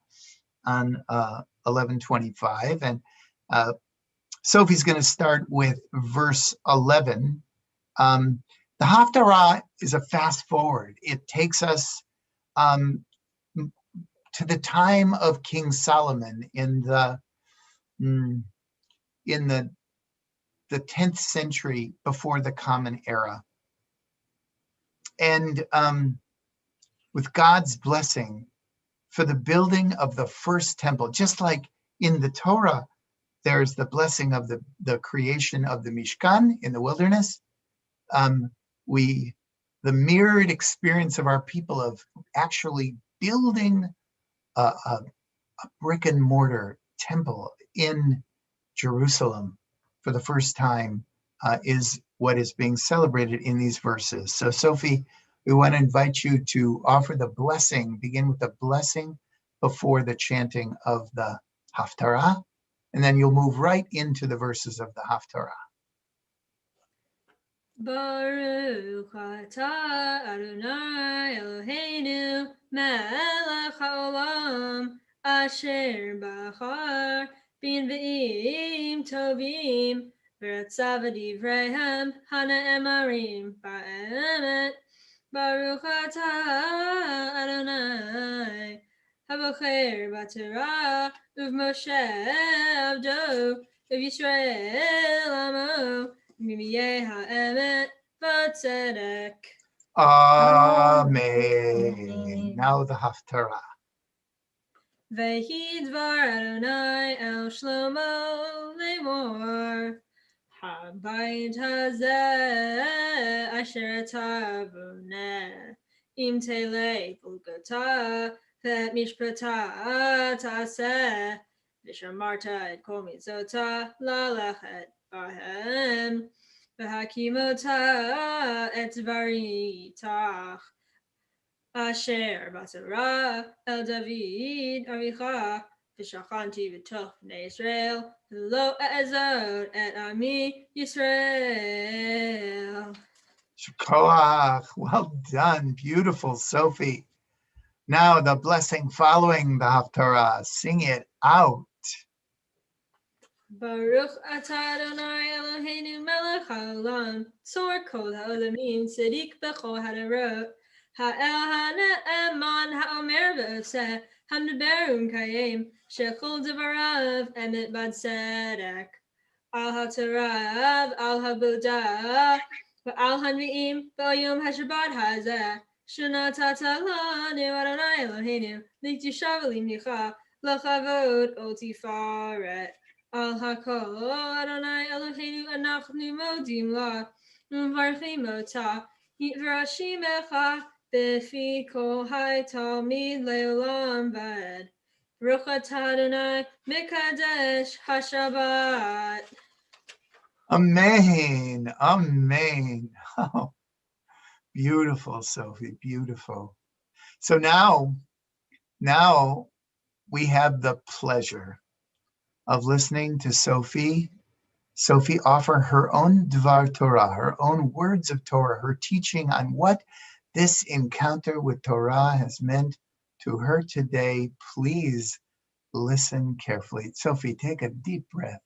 on 1125. And Sophie's going to start with verse 11. The Haftarah is a fast forward. It takes us to the time of King Solomon in the 10th century before the Common Era. And with God's blessing for the building of the first temple, just like in the Torah, there's the blessing of the creation of the Mishkan in the wilderness. The mirrored experience of our people of actually building a brick and mortar temple in Jerusalem for the first time is what is being celebrated in these verses. So Sophie, we want to invite you to offer the blessing, begin with the blessing before the chanting of the Haftarah, and then you'll move right into the verses of the Haftarah. Baruch atah Adonai Eloheinu melech haolam asher bachar bin ve'im tovim v'ratzav divreihem ha'ne'emarim ba'emet. Baruch atah Adonai habocher b'Torah u'v'Moshe avdo u'Yisrael amo Amen. Now the Haftarah. Vehi Dvar Adonai el Shlomo lemor habayit hazeh asher tavoneh im telei vulgata vet mishpata taseh vishamarta et kol mitzvota lalachet bahem V'hakimota et dvaritach asher b'Torah el David avicha v'shachanti v'toch b'nei Yisrael v'lo e'ezod et ami Yisrael. Shkoach, well done, beautiful Sophie. Now the blessing following the Haftarah, sing it out. Baruch atah Adonai Eloheinu melech haolam, tzor kol ha'olamim, tzadik b'chol hadarot, ha'el ha'ne'eman ha'omer v'oseh, ha'meber u'mkayim, shechol devarav emet b'tzedek. Al ha'torav, al ha'bodah, v'al ha'nvi'im, v'yom ha'shabbat hazeh, shonatata lanu Adonai Eloheinu, l'tishav l'imnicha, l'chavod ol tifaret. Al hakol Adonai Eloheinu anachnu modim la u'mvarchim ota yitrashim echa b'fi kol hai talmid le'olam va'ed. Baruch atah Adonai mikadesh hashabbat. Amen, amen. Oh, beautiful, Sophie, beautiful. So now we have the pleasure of listening to Sophie Sophie offer her own Dvar Torah, her own words of Torah, her teaching on what this encounter with Torah has meant to her today. Please listen carefully. Sophie, take a deep breath.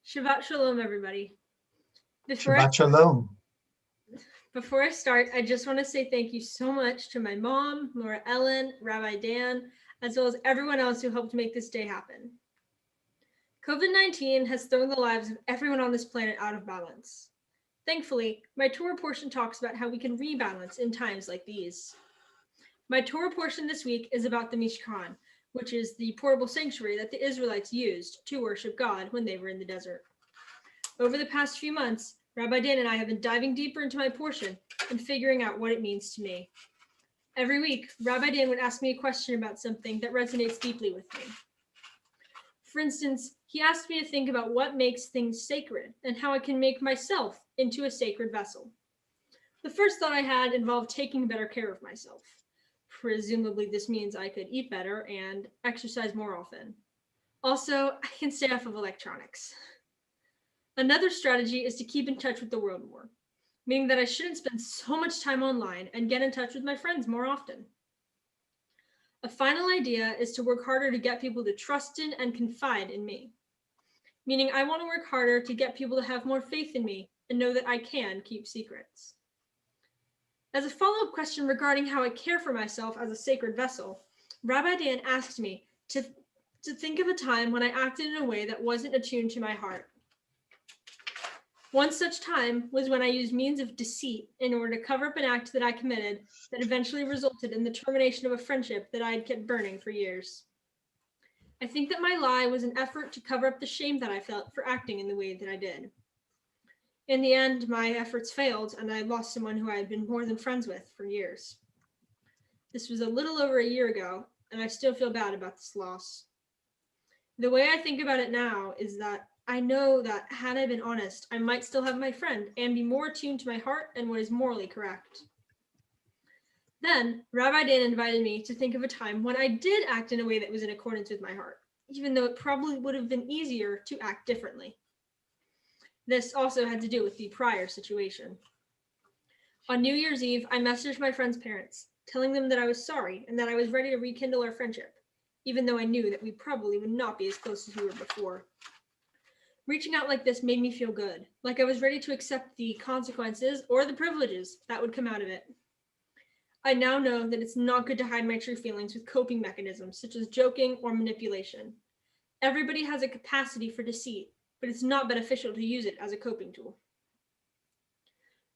Shabbat Shalom, everybody. Shabbat Shalom. Before I start, I just want to say thank you so much to my mom, Laura Ellen, Rabbi Dan, as well as everyone else who helped make this day happen. COVID-19 has thrown the lives of everyone on this planet out of balance. Thankfully, my Torah portion talks about how we can rebalance in times like these. My Torah portion this week is about the Mishkan, which is the portable sanctuary that the Israelites used to worship God when they were in the desert. Over the past few months, Rabbi Dan and I have been diving deeper into my portion and figuring out what it means to me. Every week, Rabbi Dan would ask me a question about something that resonates deeply with me. For instance, he asked me to think about what makes things sacred and how I can make myself into a sacred vessel. The first thought I had involved taking better care of myself. Presumably, this means I could eat better and exercise more often. Also, I can stay off of electronics. Another strategy is to keep in touch with the world more, meaning that I shouldn't spend so much time online and get in touch with my friends more often. A final idea is to work harder to get people to trust in and confide in me, meaning I want to work harder to get people to have more faith in me and know that I can keep secrets. As a follow-up question regarding how I care for myself as a sacred vessel, Rabbi Dan asked me to think of a time when I acted in a way that wasn't attuned to my heart. One such time was when I used means of deceit in order to cover up an act that I committed that eventually resulted in the termination of a friendship that I had kept burning for years. I think that my lie was an effort to cover up the shame that I felt for acting in the way that I did. In the end, my efforts failed, and I lost someone who I had been more than friends with for years. This was a little over a year ago, and I still feel bad about this loss. The way I think about it now is that I know that had I been honest, I might still have my friend and be more attuned to my heart and what is morally correct. Then, Rabbi Dan invited me to think of a time when I did act in a way that was in accordance with my heart, even though it probably would have been easier to act differently. This also had to do with the prior situation. On New Year's Eve, I messaged my friend's parents, telling them that I was sorry and that I was ready to rekindle our friendship, even though I knew that we probably would not be as close as we were before. Reaching out like this made me feel good, like I was ready to accept the consequences or the privileges that would come out of it. I now know that it's not good to hide my true feelings with coping mechanisms such as joking or manipulation. Everybody has a capacity for deceit, but it's not beneficial to use it as a coping tool.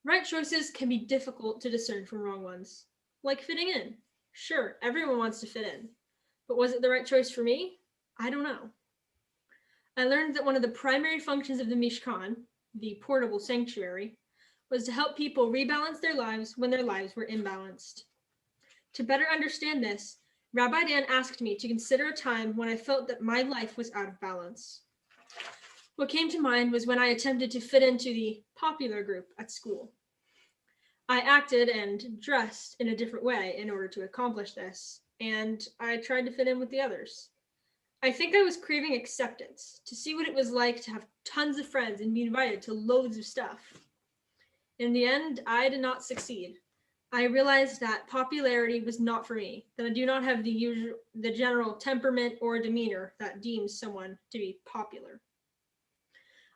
Right choices can be difficult to discern from wrong ones, like fitting in. Sure, everyone wants to fit in, but was it the right choice for me? I don't know. I learned that one of the primary functions of the Mishkan, the portable sanctuary, was to help people rebalance their lives when their lives were imbalanced. To better understand this, Rabbi Dan asked me to consider a time when I felt that my life was out of balance. What came to mind was when I attempted to fit into the popular group at school. I acted and dressed in a different way in order to accomplish this, and I tried to fit in with the others. I think I was craving acceptance, to see what it was like to have tons of friends and be invited to loads of stuff. In the end, I did not succeed. I realized that popularity was not for me, that I do not have the general temperament or demeanor that deems someone to be popular.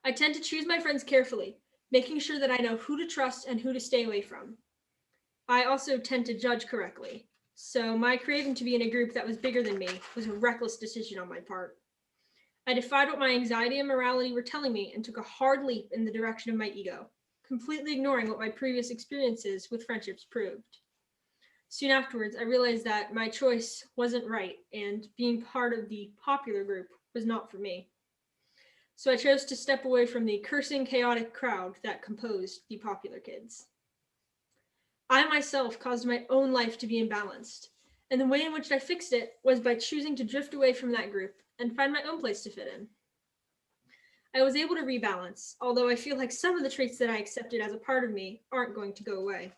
I tend to choose my friends carefully, making sure that I know who to trust and who to stay away from. I also tend to judge correctly. So my craving to be in a group that was bigger than me was a reckless decision on my part. I defied what my anxiety and morality were telling me and took a hard leap in the direction of my ego, completely ignoring what my previous experiences with friendships proved. Soon afterwards, I realized that my choice wasn't right and being part of the popular group was not for me. So I chose to step away from the cursing, chaotic crowd that composed the popular kids. I myself caused my own life to be imbalanced, and the way in which I fixed it was by choosing to drift away from that group and find my own place to fit in. I was able to rebalance, although I feel like some of the traits that I accepted as a part of me aren't going to go away.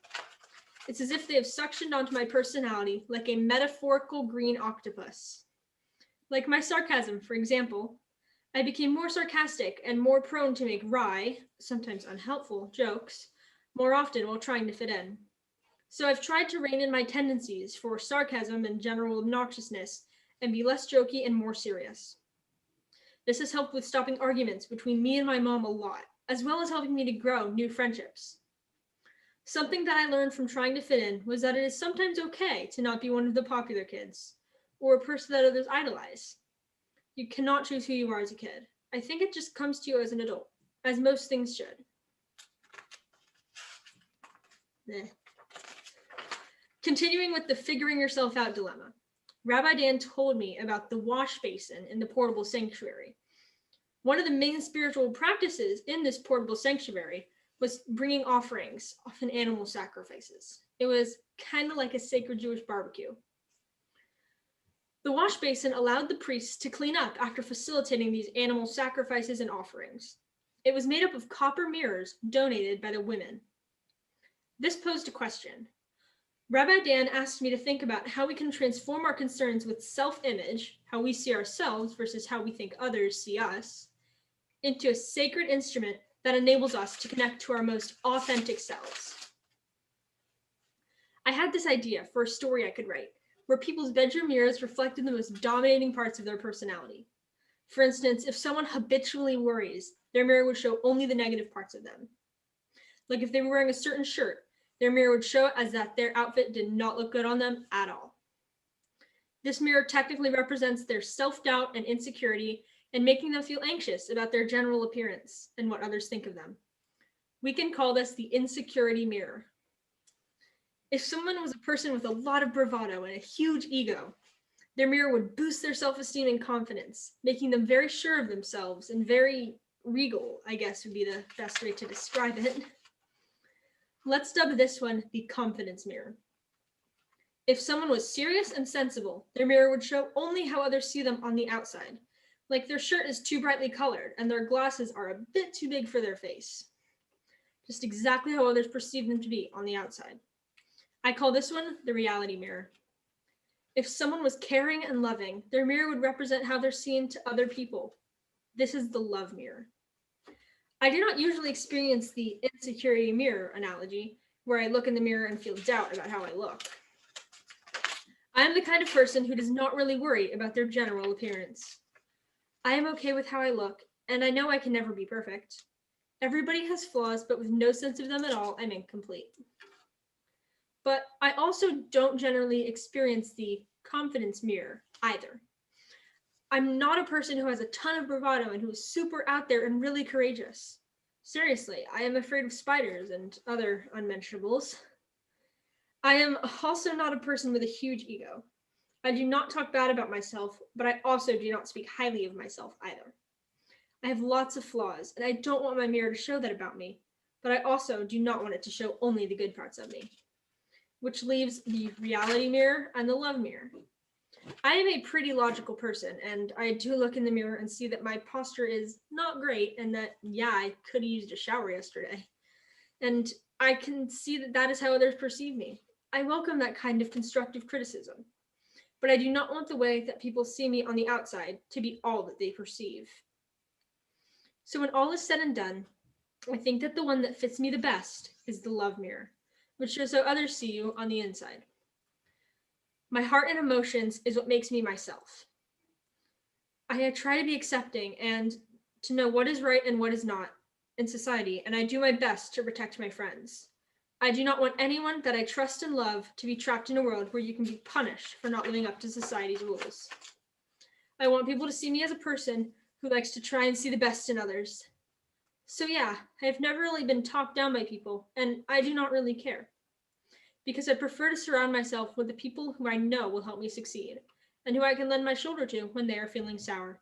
It's as if they have suctioned onto my personality like a metaphorical green octopus. Like my sarcasm, for example, I became more sarcastic and more prone to make wry, sometimes unhelpful, jokes more often while trying to fit in. So I've tried to rein in my tendencies for sarcasm and general obnoxiousness and be less jokey and more serious. This has helped with stopping arguments between me and my mom a lot, as well as helping me to grow new friendships. Something that I learned from trying to fit in was that it is sometimes okay to not be one of the popular kids, or a person that others idolize. You cannot choose who you are as a kid. I think it just comes to you as an adult, as most things should. Continuing with the figuring yourself out dilemma, Rabbi Dan told me about the wash basin in the portable sanctuary. One of the main spiritual practices in this portable sanctuary was bringing offerings, often animal sacrifices. It was kind of like a sacred Jewish barbecue. The wash basin allowed the priests to clean up after facilitating these animal sacrifices and offerings. It was made up of copper mirrors donated by the women. This posed a question. Rabbi Dan asked me to think about how we can transform our concerns with self-image, how we see ourselves versus how we think others see us, into a sacred instrument that enables us to connect to our most authentic selves. I had this idea for a story I could write, where people's bedroom mirrors reflected the most dominating parts of their personality. For instance, if someone habitually worries, their mirror would show only the negative parts of them. Like if they were wearing a certain shirt, their mirror would show as that their outfit did not look good on them at all. This mirror technically represents their self-doubt and insecurity and making them feel anxious about their general appearance and what others think of them. We can call this the insecurity mirror. If someone was a person with a lot of bravado and a huge ego, their mirror would boost their self-esteem and confidence, making them very sure of themselves and very regal, I guess would be the best way to describe it. Let's dub this one the confidence mirror. If someone was serious and sensible, their mirror would show only how others see them on the outside, like their shirt is too brightly colored and their glasses are a bit too big for their face. Just exactly how others perceive them to be on the outside. I call this one the reality mirror. If someone was caring and loving, their mirror would represent how they're seen to other people. This is the love mirror. I do not usually experience the insecurity mirror analogy, where I look in the mirror and feel doubt about how I look. I am the kind of person who does not really worry about their general appearance. I am okay with how I look, and I know I can never be perfect. Everybody has flaws, but with no sense of them at all, I'm incomplete. But I also don't generally experience the confidence mirror either. I'm not a person who has a ton of bravado and who is super out there and really courageous. Seriously, I am afraid of spiders and other unmentionables. I am also not a person with a huge ego. I do not talk bad about myself, but I also do not speak highly of myself either. I have lots of flaws, and I don't want my mirror to show that about me, but I also do not want it to show only the good parts of me, which leaves the reality mirror and the love mirror. I am a pretty logical person, and I do look in the mirror and see that my posture is not great and that, yeah, I could have used a shower yesterday. And I can see that that is how others perceive me. I welcome that kind of constructive criticism, but I do not want the way that people see me on the outside to be all that they perceive. So when all is said and done, I think that the one that fits me the best is the love mirror, which shows how others see you on the inside. My heart and emotions is what makes me myself. I try to be accepting and to know what is right and what is not in society, and I do my best to protect my friends. I do not want anyone that I trust and love to be trapped in a world where you can be punished for not living up to society's rules. I want people to see me as a person who likes to try and see the best in others. So yeah, I have never really been talked down by people, and I do not really care, because I prefer to surround myself with the people who I know will help me succeed, and who I can lend my shoulder to when they are feeling sour.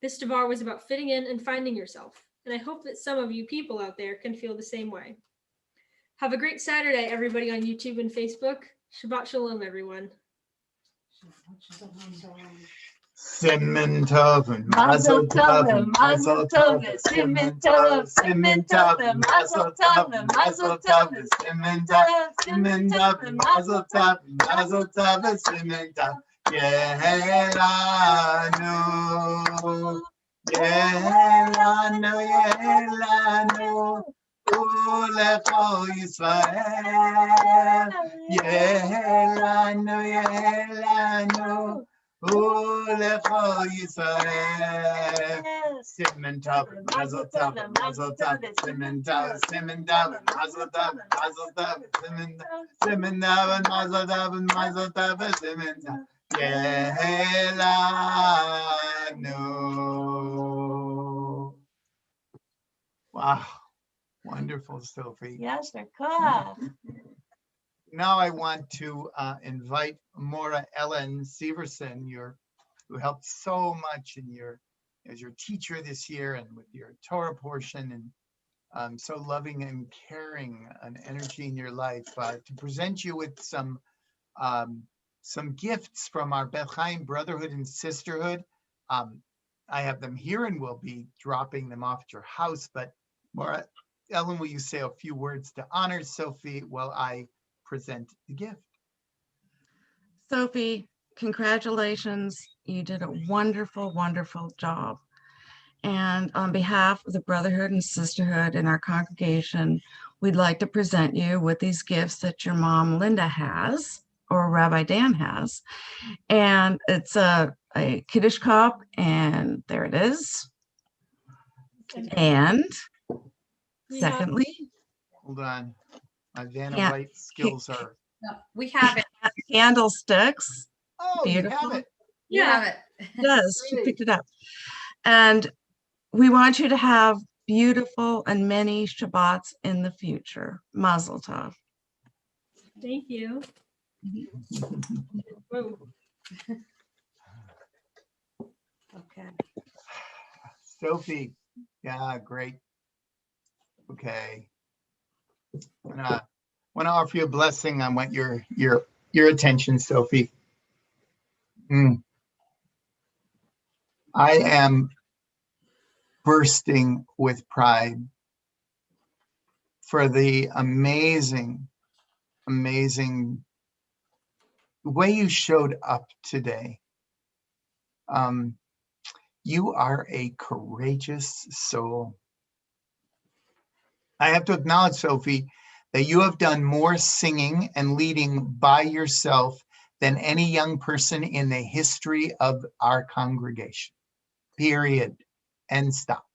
This Dvar was about fitting in and finding yourself, and I hope that some of you people out there can feel the same way. Have a great Saturday, everybody on YouTube and Facebook. Shabbat Shalom, everyone. Siman Tov and Mazel Tov and Mazel Tov and Siman Tov, Siman Tov and Mazel Tov and Mazel Tov and Siman Tov and Mazel Tov and Mazel Tov and Siman Tov. Yelanu, Yelanu, Yelanu, Ulecho Yisrael. Yelanu, Yelanu, Ulecho Yisrael. Simen Tov, Mazel Tov, Mazel Tov, Simen Tov, Simen Tov, Mazel Tov, Mazel Tov, Simen Tov, Mazel Tov, Mazel Tov, Simen Tov. Yelanu. Wow, wonderful, Sophie. Yes, they're cool. Now I want to invite Mourner Ellen Severson, who helped so much as your teacher this year and with your Torah portion, and so loving and caring an energy in your life, to present you with some gifts from our Beth Chaim Brotherhood and Sisterhood. I have them here and we'll be dropping them off at your house. But Mourner Ellen, will you say a few words to honor Sophie while I present the gift? Sophie, congratulations. You did a wonderful, wonderful job. And on behalf of the Brotherhood and Sisterhood in our congregation, we'd like to present you with these gifts that your mom, Linda, has, or Rabbi Dan has. And it's a Kaddish cup, and there it is. And secondly, hold on. My Vanna Yeah. White skills are. No, we have it. candlesticks. Oh, Beautiful. you have it. We have it. Yes, she Great. picked it up. And we want you to have beautiful and many Shabbats in the future. Mazel tov. Thank you. Whoa. Okay. Sophie, yeah, great. Okay. I want to offer you a blessing. I want your attention, Sophie. I am bursting with pride for the amazing way you showed up today. You are a courageous soul. I have to acknowledge, Sophie, that you have done more singing and leading by yourself than any young person in the history of our congregation. Period. End stop.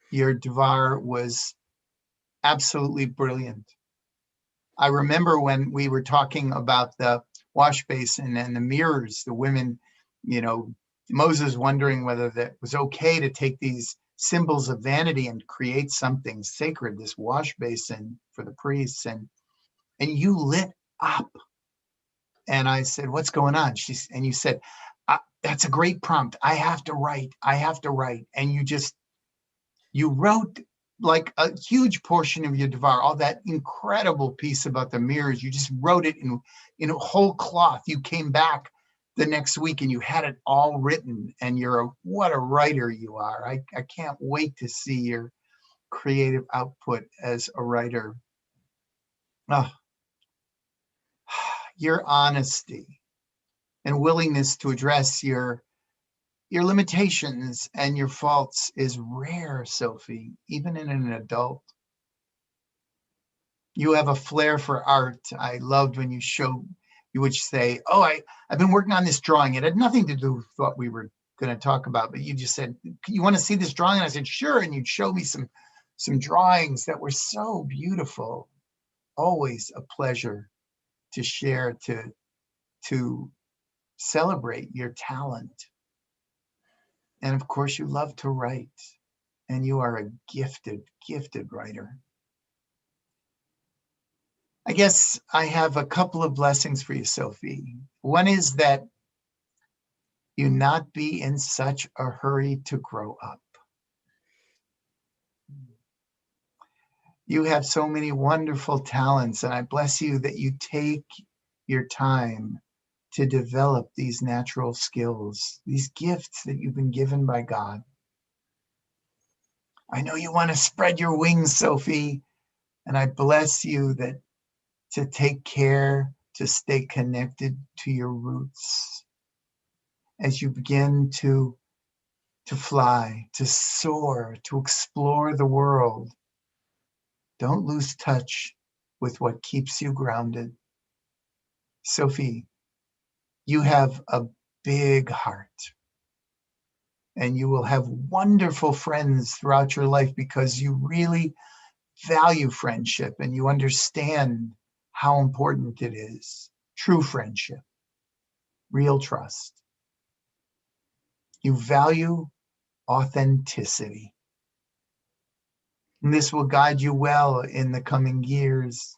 Your Dvar was absolutely brilliant. I remember when we were talking about the wash basin and the mirrors, the women, Moses wondering whether that was okay to take these symbols of vanity and create something sacred, this wash basin for the priests, and you lit up. And I said, what's going on? And you said, that's a great prompt. I have to write. And you wrote like a huge portion of your Dvar, all that incredible piece about the mirrors. You just wrote it in a whole cloth. You came back the next week and you had it all written, and what a writer you are. I can't wait to see your creative output as a writer. Oh, your honesty and willingness to address your limitations and your faults is rare, Sophie, even in an adult. You have a flair for art. I loved when you would say, I've been working on this drawing. It had nothing to do with what we were going to talk about, but you just said, you want to see this drawing? And I said, sure. And you'd show me some drawings that were so beautiful. Always a pleasure to share, to celebrate your talent. And of course, you love to write, and you are a gifted writer. I guess I have a couple of blessings for you, Sophie. One is that you not be in such a hurry to grow up. You have so many wonderful talents, and I bless you that you take your time to develop these natural skills, these gifts that you've been given by God. I know you want to spread your wings, Sophie, and I bless you to take care to stay connected to your roots as you begin to fly, to soar, to explore the world. Don't lose touch with what keeps you grounded. Sophie, you have a big heart, and you will have wonderful friends throughout your life because you really value friendship and you understand how important it is. True friendship, real trust. You value authenticity. And this will guide you well in the coming years.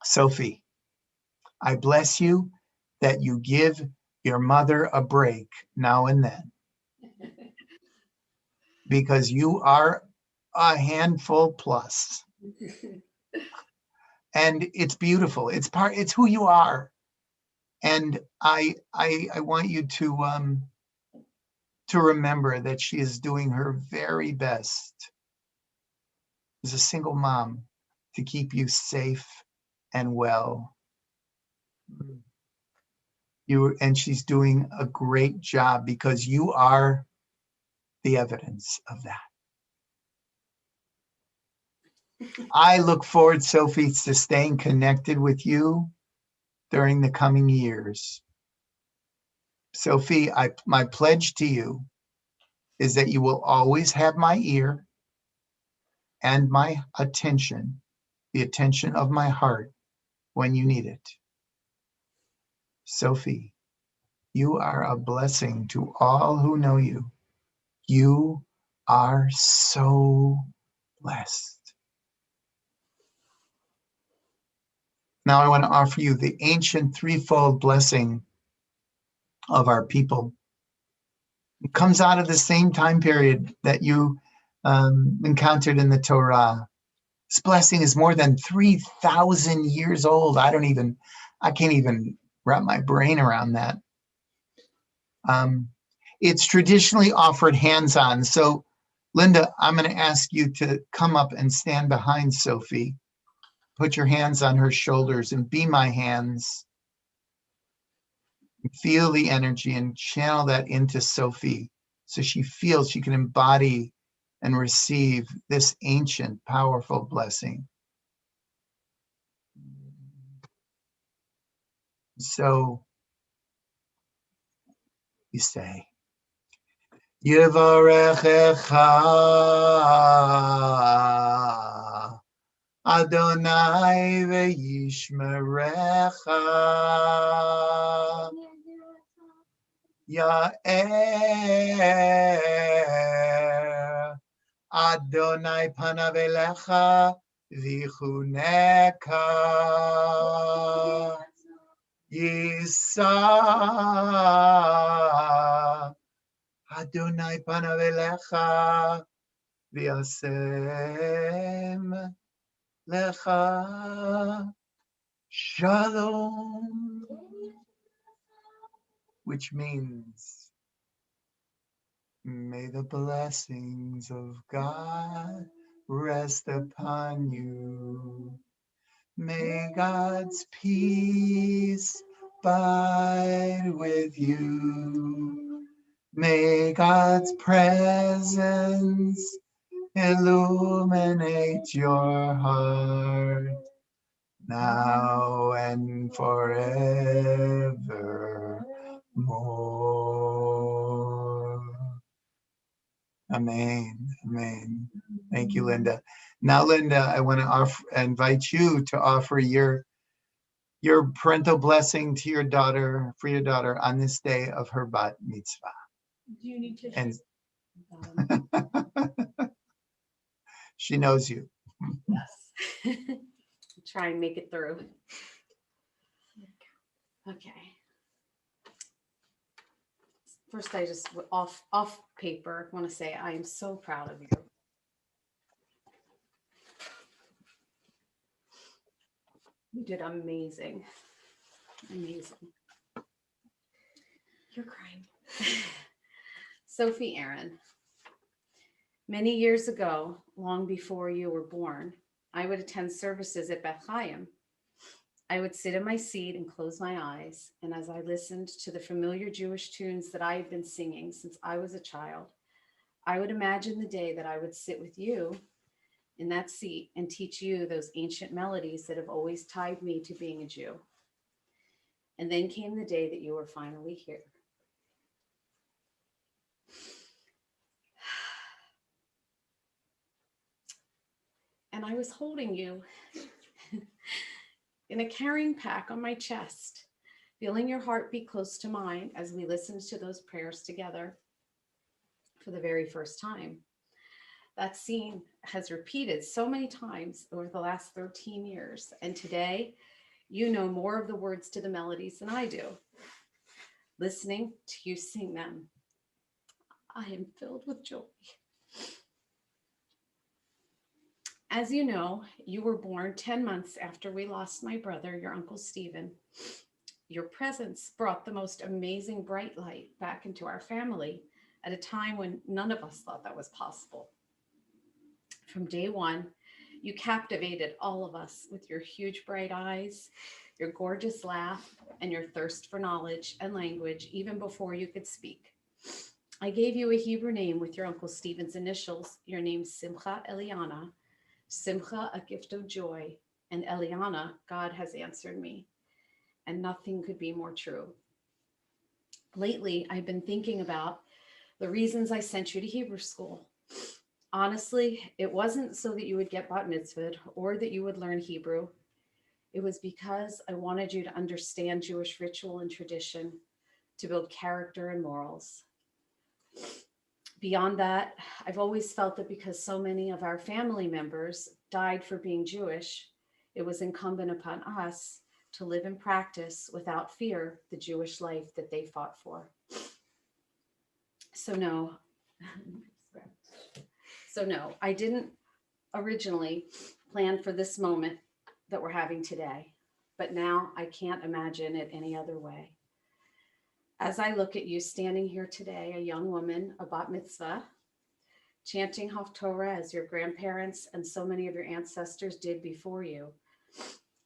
Sophie, I bless you that you give your mother a break now and then, because you are a handful plus. And it's beautiful. It's who you are. And I want you to remember that she is doing her very best as a single mom to keep you safe and well. And she's doing a great job because you are the evidence of that. I look forward, Sophie, to staying connected with you during the coming years. Sophie, my pledge to you is that you will always have my ear and my attention, the attention of my heart when you need it. Sophie, you are a blessing to all who know you. You are so blessed. Now I want to offer you the ancient threefold blessing of our people. It comes out of the same time period that you encountered in the Torah. This blessing is more than 3,000 years old. I can't even wrap my brain around that. It's traditionally offered hands-on. So, Linda, I'm going to ask you to come up and stand behind Sophie. Put your hands on her shoulders and be my hands. Feel the energy and channel that into Sophie so she feels she can embody and receive this ancient, powerful blessing. So you say, Yevarechecha Adonai ve'yishmerecha Ya'er Adonai panav elecha v'chuneka Yisa Adonai panav elecha v'yasem lecha shalom, which means may the blessings of God rest upon you. May God's peace abide with you. May God's presence illuminate your heart now and forevermore. Amen. Amen. Thank you, Linda. Now, Linda, I want to invite you to offer your parental blessing to your daughter, for your daughter, on this day of her bat mitzvah. Do you need to? And she knows you. Yes. Try and make it through. Okay. First, I just off paper want to say I am so proud of you. You did amazing. Amazing. You're crying. Sophie Aaron. Many years ago, long before you were born, I would attend services at Beth Chaim. I would sit in my seat and close my eyes, and as I listened to the familiar Jewish tunes that I had been singing since I was a child, I would imagine the day that I would sit with you in that seat and teach you those ancient melodies that have always tied me to being a Jew. And then came the day that you were finally here. And I was holding you in a carrying pack on my chest, feeling your heart beat close to mine as we listened to those prayers together for the very first time. That scene has repeated so many times over the last 13 years. And today, you know more of the words to the melodies than I do. Listening to you sing them, I am filled with joy. As you know, you were born 10 months after we lost my brother, your Uncle Stephen. Your presence brought the most amazing bright light back into our family at a time when none of us thought that was possible. From day one, you captivated all of us with your huge bright eyes, your gorgeous laugh, and your thirst for knowledge and language even before you could speak. I gave you a Hebrew name with your Uncle Stephen's initials, your name Simcha Eliana, Simcha, a gift of joy, and Eliana, God has answered me. And nothing could be more true. Lately, I've been thinking about the reasons I sent you to Hebrew school. Honestly, it wasn't so that you would get bat mitzvahed or that you would learn Hebrew. It was because I wanted you to understand Jewish ritual and tradition, to build character and morals. Beyond that, I've always felt that because so many of our family members died for being Jewish, it was incumbent upon us to live and practice without fear the Jewish life that they fought for. So no, I didn't originally plan for this moment that we're having today, but now I can't imagine it any other way. As I look at you standing here today, a young woman, a bat mitzvah, chanting Haftarah as your grandparents and so many of your ancestors did before you,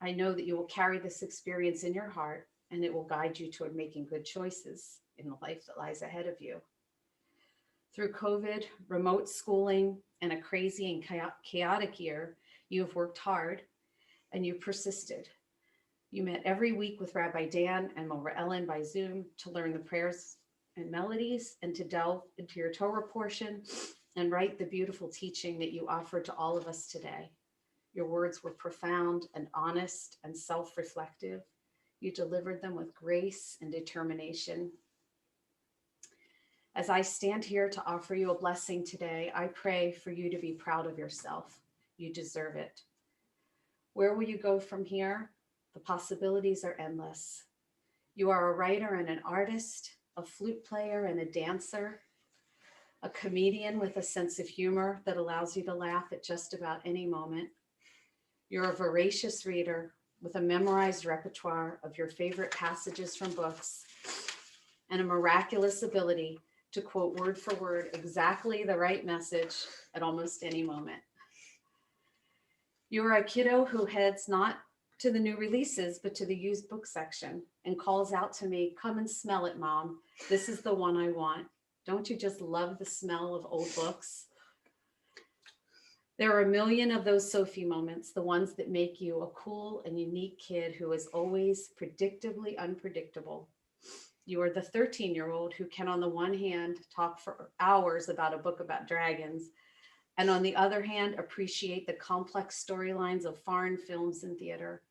I know that you will carry this experience in your heart and it will guide you toward making good choices in the life that lies ahead of you. Through COVID, remote schooling, and a crazy and chaotic year, you have worked hard and you persisted. You met every week with Rabbi Dan and Mourner Ellen by Zoom to learn the prayers and melodies and to delve into your Torah portion and write the beautiful teaching that you offered to all of us today. Your words were profound and honest and self-reflective. You delivered them with grace and determination. As I stand here to offer you a blessing today, I pray for you to be proud of yourself. You deserve it. Where will you go from here? The possibilities are endless. You are a writer and an artist, a flute player and a dancer, a comedian with a sense of humor that allows you to laugh at just about any moment. You're a voracious reader with a memorized repertoire of your favorite passages from books and a miraculous ability to quote word for word exactly the right message at almost any moment. You are a kiddo who heads not to the new releases, but to the used book section and calls out to me, "Come and smell it, Mom. This is the one I want." Don't you just love the smell of old books? There are a million of those Sophie moments, the ones that make you a cool and unique kid who is always predictably unpredictable. You are the 13-year-old who can, on the one hand, talk for hours about a book about dragons, and on the other hand, appreciate the complex storylines of foreign films and theater.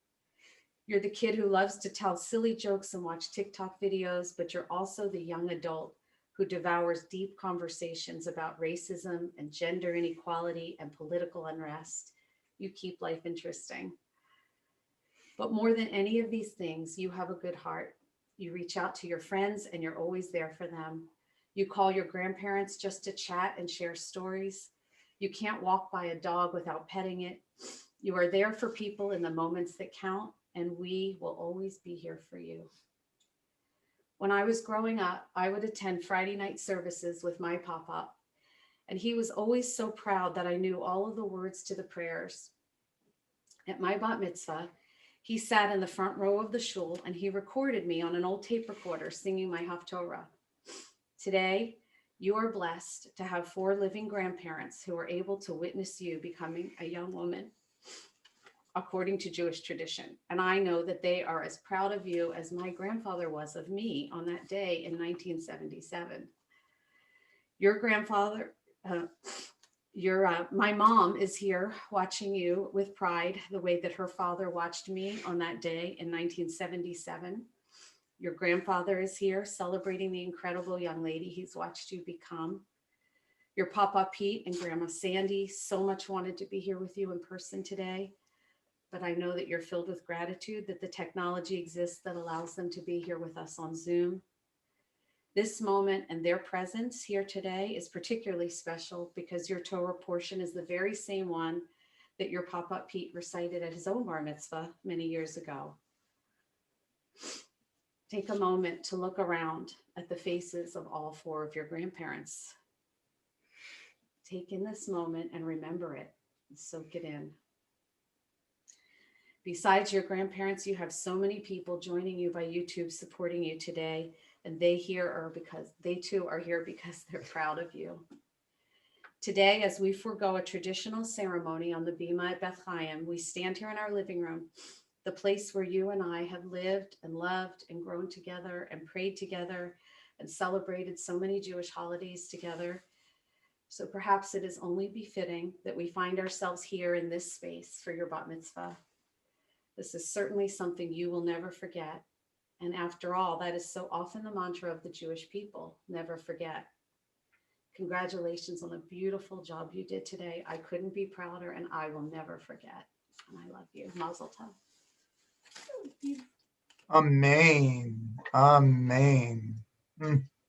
You're the kid who loves to tell silly jokes and watch TikTok videos, but you're also the young adult who devours deep conversations about racism and gender inequality and political unrest. You keep life interesting. But more than any of these things, you have a good heart. You reach out to your friends and you're always there for them. You call your grandparents just to chat and share stories. You can't walk by a dog without petting it. You are there for people in the moments that count, and we will always be here for you. When I was growing up, I would attend Friday night services with my papa, and he was always so proud that I knew all of the words to the prayers. At my bat mitzvah, he sat in the front row of the shul and he recorded me on an old tape recorder singing my Haftarah. Today, you are blessed to have 4 living grandparents who are able to witness you becoming a young woman according to Jewish tradition. And I know that they are as proud of you as my grandfather was of me on that day in 1977. Your grandfather, my mom is here watching you with pride, the way that her father watched me on that day in 1977. Your grandfather is here celebrating the incredible young lady he's watched you become. Your Papa Pete and Grandma Sandy so much wanted to be here with you in person today, but I know that you're filled with gratitude that the technology exists that allows them to be here with us on Zoom. This moment and their presence here today is particularly special because your Torah portion is the very same one that your Papa Pete recited at his own bar mitzvah many years ago. Take a moment to look around at the faces of all 4 of your grandparents. Take in this moment and remember it and soak it in. Besides your grandparents, you have so many people joining you by YouTube supporting you today, and they too are here because they're proud of you. Today, as we forego a traditional ceremony on the Bima at Beth Chaim, we stand here in our living room, the place where you and I have lived and loved and grown together and prayed together and celebrated so many Jewish holidays together. So perhaps it is only befitting that we find ourselves here in this space for your bat mitzvah. This is certainly something you will never forget. And after all, that is so often the mantra of the Jewish people, never forget. Congratulations on the beautiful job you did today. I couldn't be prouder and I will never forget. And I love you. Mazel tov. Amen. Amen.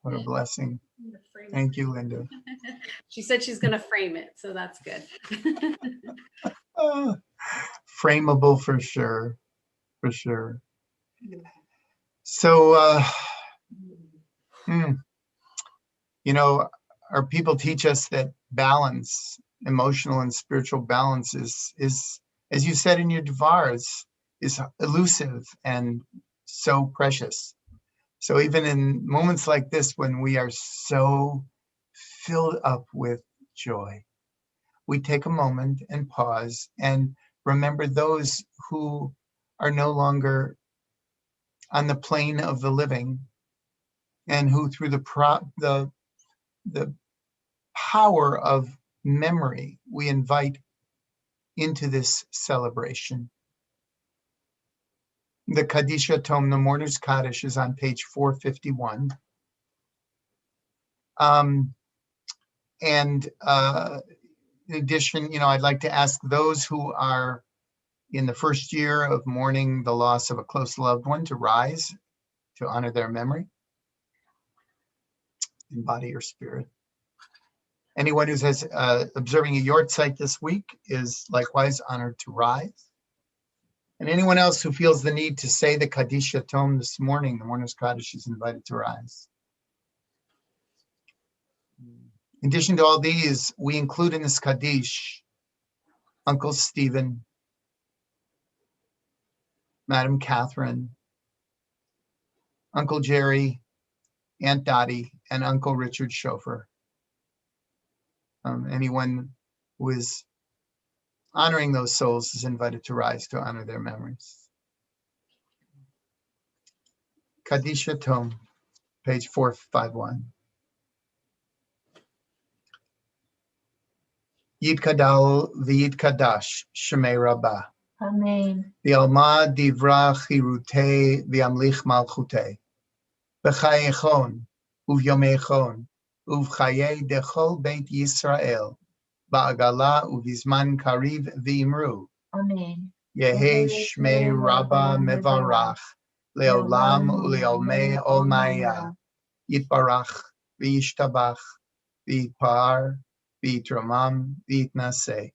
What a blessing. Thank you, Linda. She said she's going to frame it, so that's good. Frameable for sure. For sure. So, our people teach us that balance, emotional and spiritual balance is as you said in your Dvars, is elusive and so precious. So even in moments like this, when we are so filled up with joy, we take a moment and pause and remember those who are no longer on the plane of the living and who through the power of memory we invite into this celebration. The Kaddish tome, the Mourner's Kaddish, is on page 451. In addition, I'd like to ask those who are in the first year of mourning the loss of a close loved one to rise to honor their memory in body or spirit. Anyone who's observing a yortzeit this week is likewise honored to rise. And anyone else who feels the need to say the Kaddish tome this morning, the Mourner's Kaddish, is invited to rise. In addition to all these, we include in this Kaddish Uncle Stephen, Madam Catherine, Uncle Jerry, Aunt Dottie, and Uncle Richard Schofer. Anyone who is honoring those souls is invited to rise to honor their memories. Kaddish tome, page 451. Yitkadal v'yitkadash Shemei Rabbah. Amen. V'alma divra chirutei v'amlich malchutei. B'chayechon uv'yomechon uv'chayei dechol beit Yisrael. Ba'agala uv'izman kariv v'imru. Amen. Yehi Shmei Rabbah mevarach. Leolam uleolmei olmaya. Yitbarach v'yishtabach v'yitpar v'yitramam v'yitnaseh.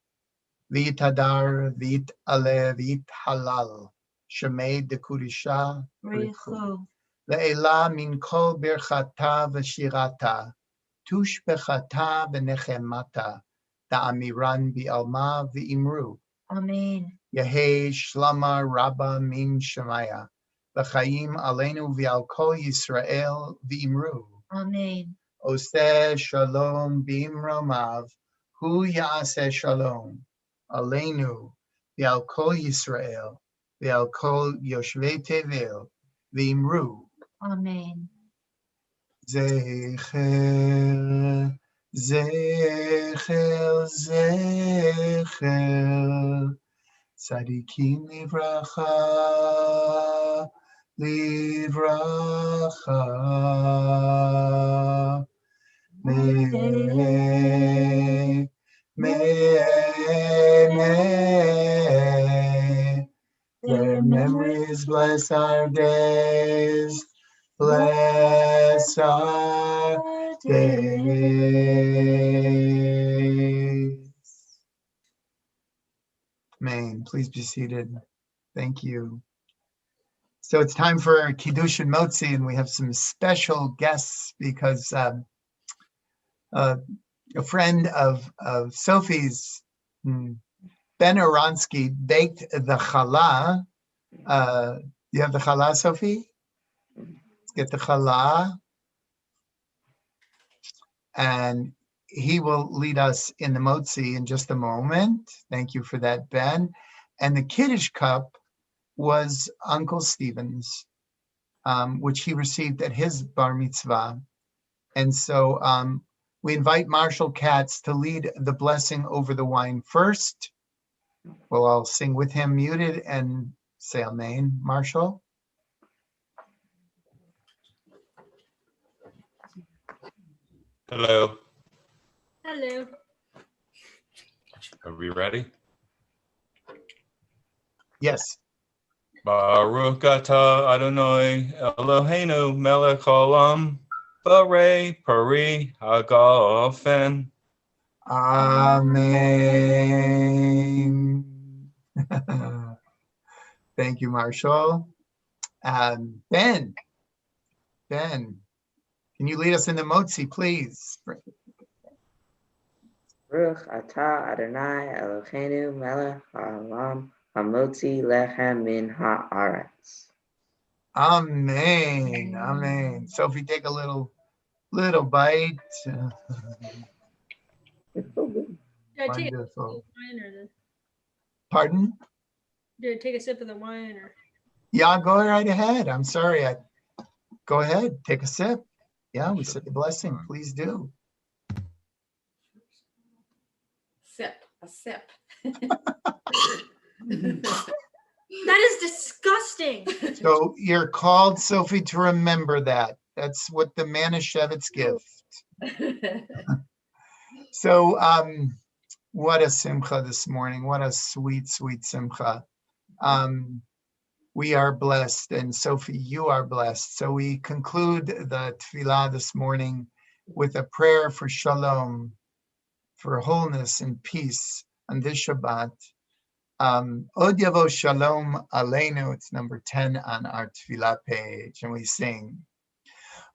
V'yitadar v'yit'aleh v'yithalal. Shemei dekudisha richu. Le'ela min kol birchata v'shirata. Tush bechata v'nechemata. Da'amiran bi'alma v'imru. Amen. Yehei Shlama Rabba Min Shemaya. L'chaim Aleinu V'al Kol Yisrael V'imru. Amen. Oseh Shalom B'imromav. Hu Ya'aseh Shalom. Aleinu V'al Kol Yisrael. V'al Kol Yoshvei Tevel. V'imru. Amen. Zecher, Zecher, Zecher. Tzadikim livracha, livracha. May, their memories bless our days, bless our days. Amen. Please be seated. Thank you. So it's time for Kiddush and Motzi, and we have some special guests because a friend of Sophie's, Ben Oronsky, baked the challah. You have the challah, Sophie? Let's get the challah. And he will lead us in the motzi in just a moment. Thank you for that, Ben. And the Kiddush cup was Uncle Stephen's, which he received at his bar mitzvah. And so we invite Marshall Katz to lead the blessing over the wine first. We'll all sing with him muted and say amen. Marshall. Hello. Hello. Are we ready? Yes. Baruch atah Adonai Eloheinu melech haolam barei pari hagafen. Amen. Thank you, Marshall. Ben, can you lead us in the motzi, please? Baruch atah Adonai Eloheinu melech haolam hamotzi lechem min haaretz. Amen. Amen. Sophie, take a little bite. Did I take Wonderful. wine or Pardon? did I take a sip of the wine or? Yeah, go right ahead. I'm sorry. Go ahead. Take a sip. Yeah, we said the blessing. Please do. A sip. That is disgusting. So you're called, Sophie, to remember that. That's what the Manischewitz gift. So what a simcha this morning. What a sweet, sweet simcha. We are blessed, and Sophie, you are blessed. So we conclude the tefillah this morning with a prayer for shalom, for wholeness and peace on this Shabbat. Od Yavo Shalom Aleinu. It's number 10 on our tefillah page, and we sing.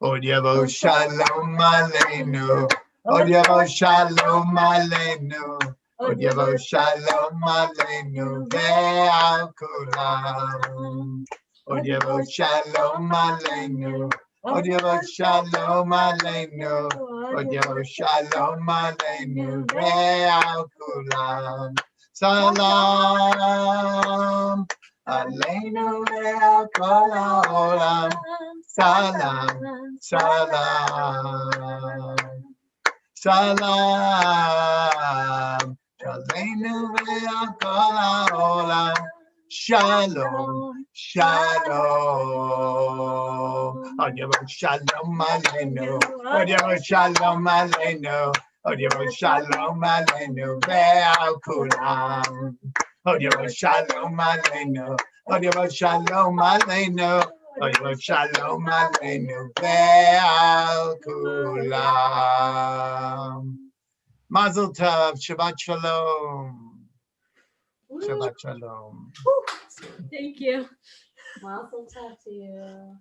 Od Yavo Shalom Aleinu. Od Yavo Shalom Aleinu. Od Yavo Shalom Aleinu ve'al kulam. Od Yavo Shalom Aleinu. Od Yavo Shalom Aleinu. Od Yavo Shalom Aleinu ve'al kulam. Salam Aleinu ve'al kol ha'olam. Salam, salam, salam. Aleinu ve'al kol ha'olam. Shalom, shalom. Od Yavo Shalom Aleinu. Od Yavo Shalom Aleinu. Od Yavo Shalom Aleinu ve'al kulam. Od Yavo Shalom Aleinu. Od Yavo Shalom Aleinu. Od Yavo Shalom Aleinu ve'al kulam. Mazel tov. Shabbat shalom. Shabbat shalom. Thank you. Mazel tov to you.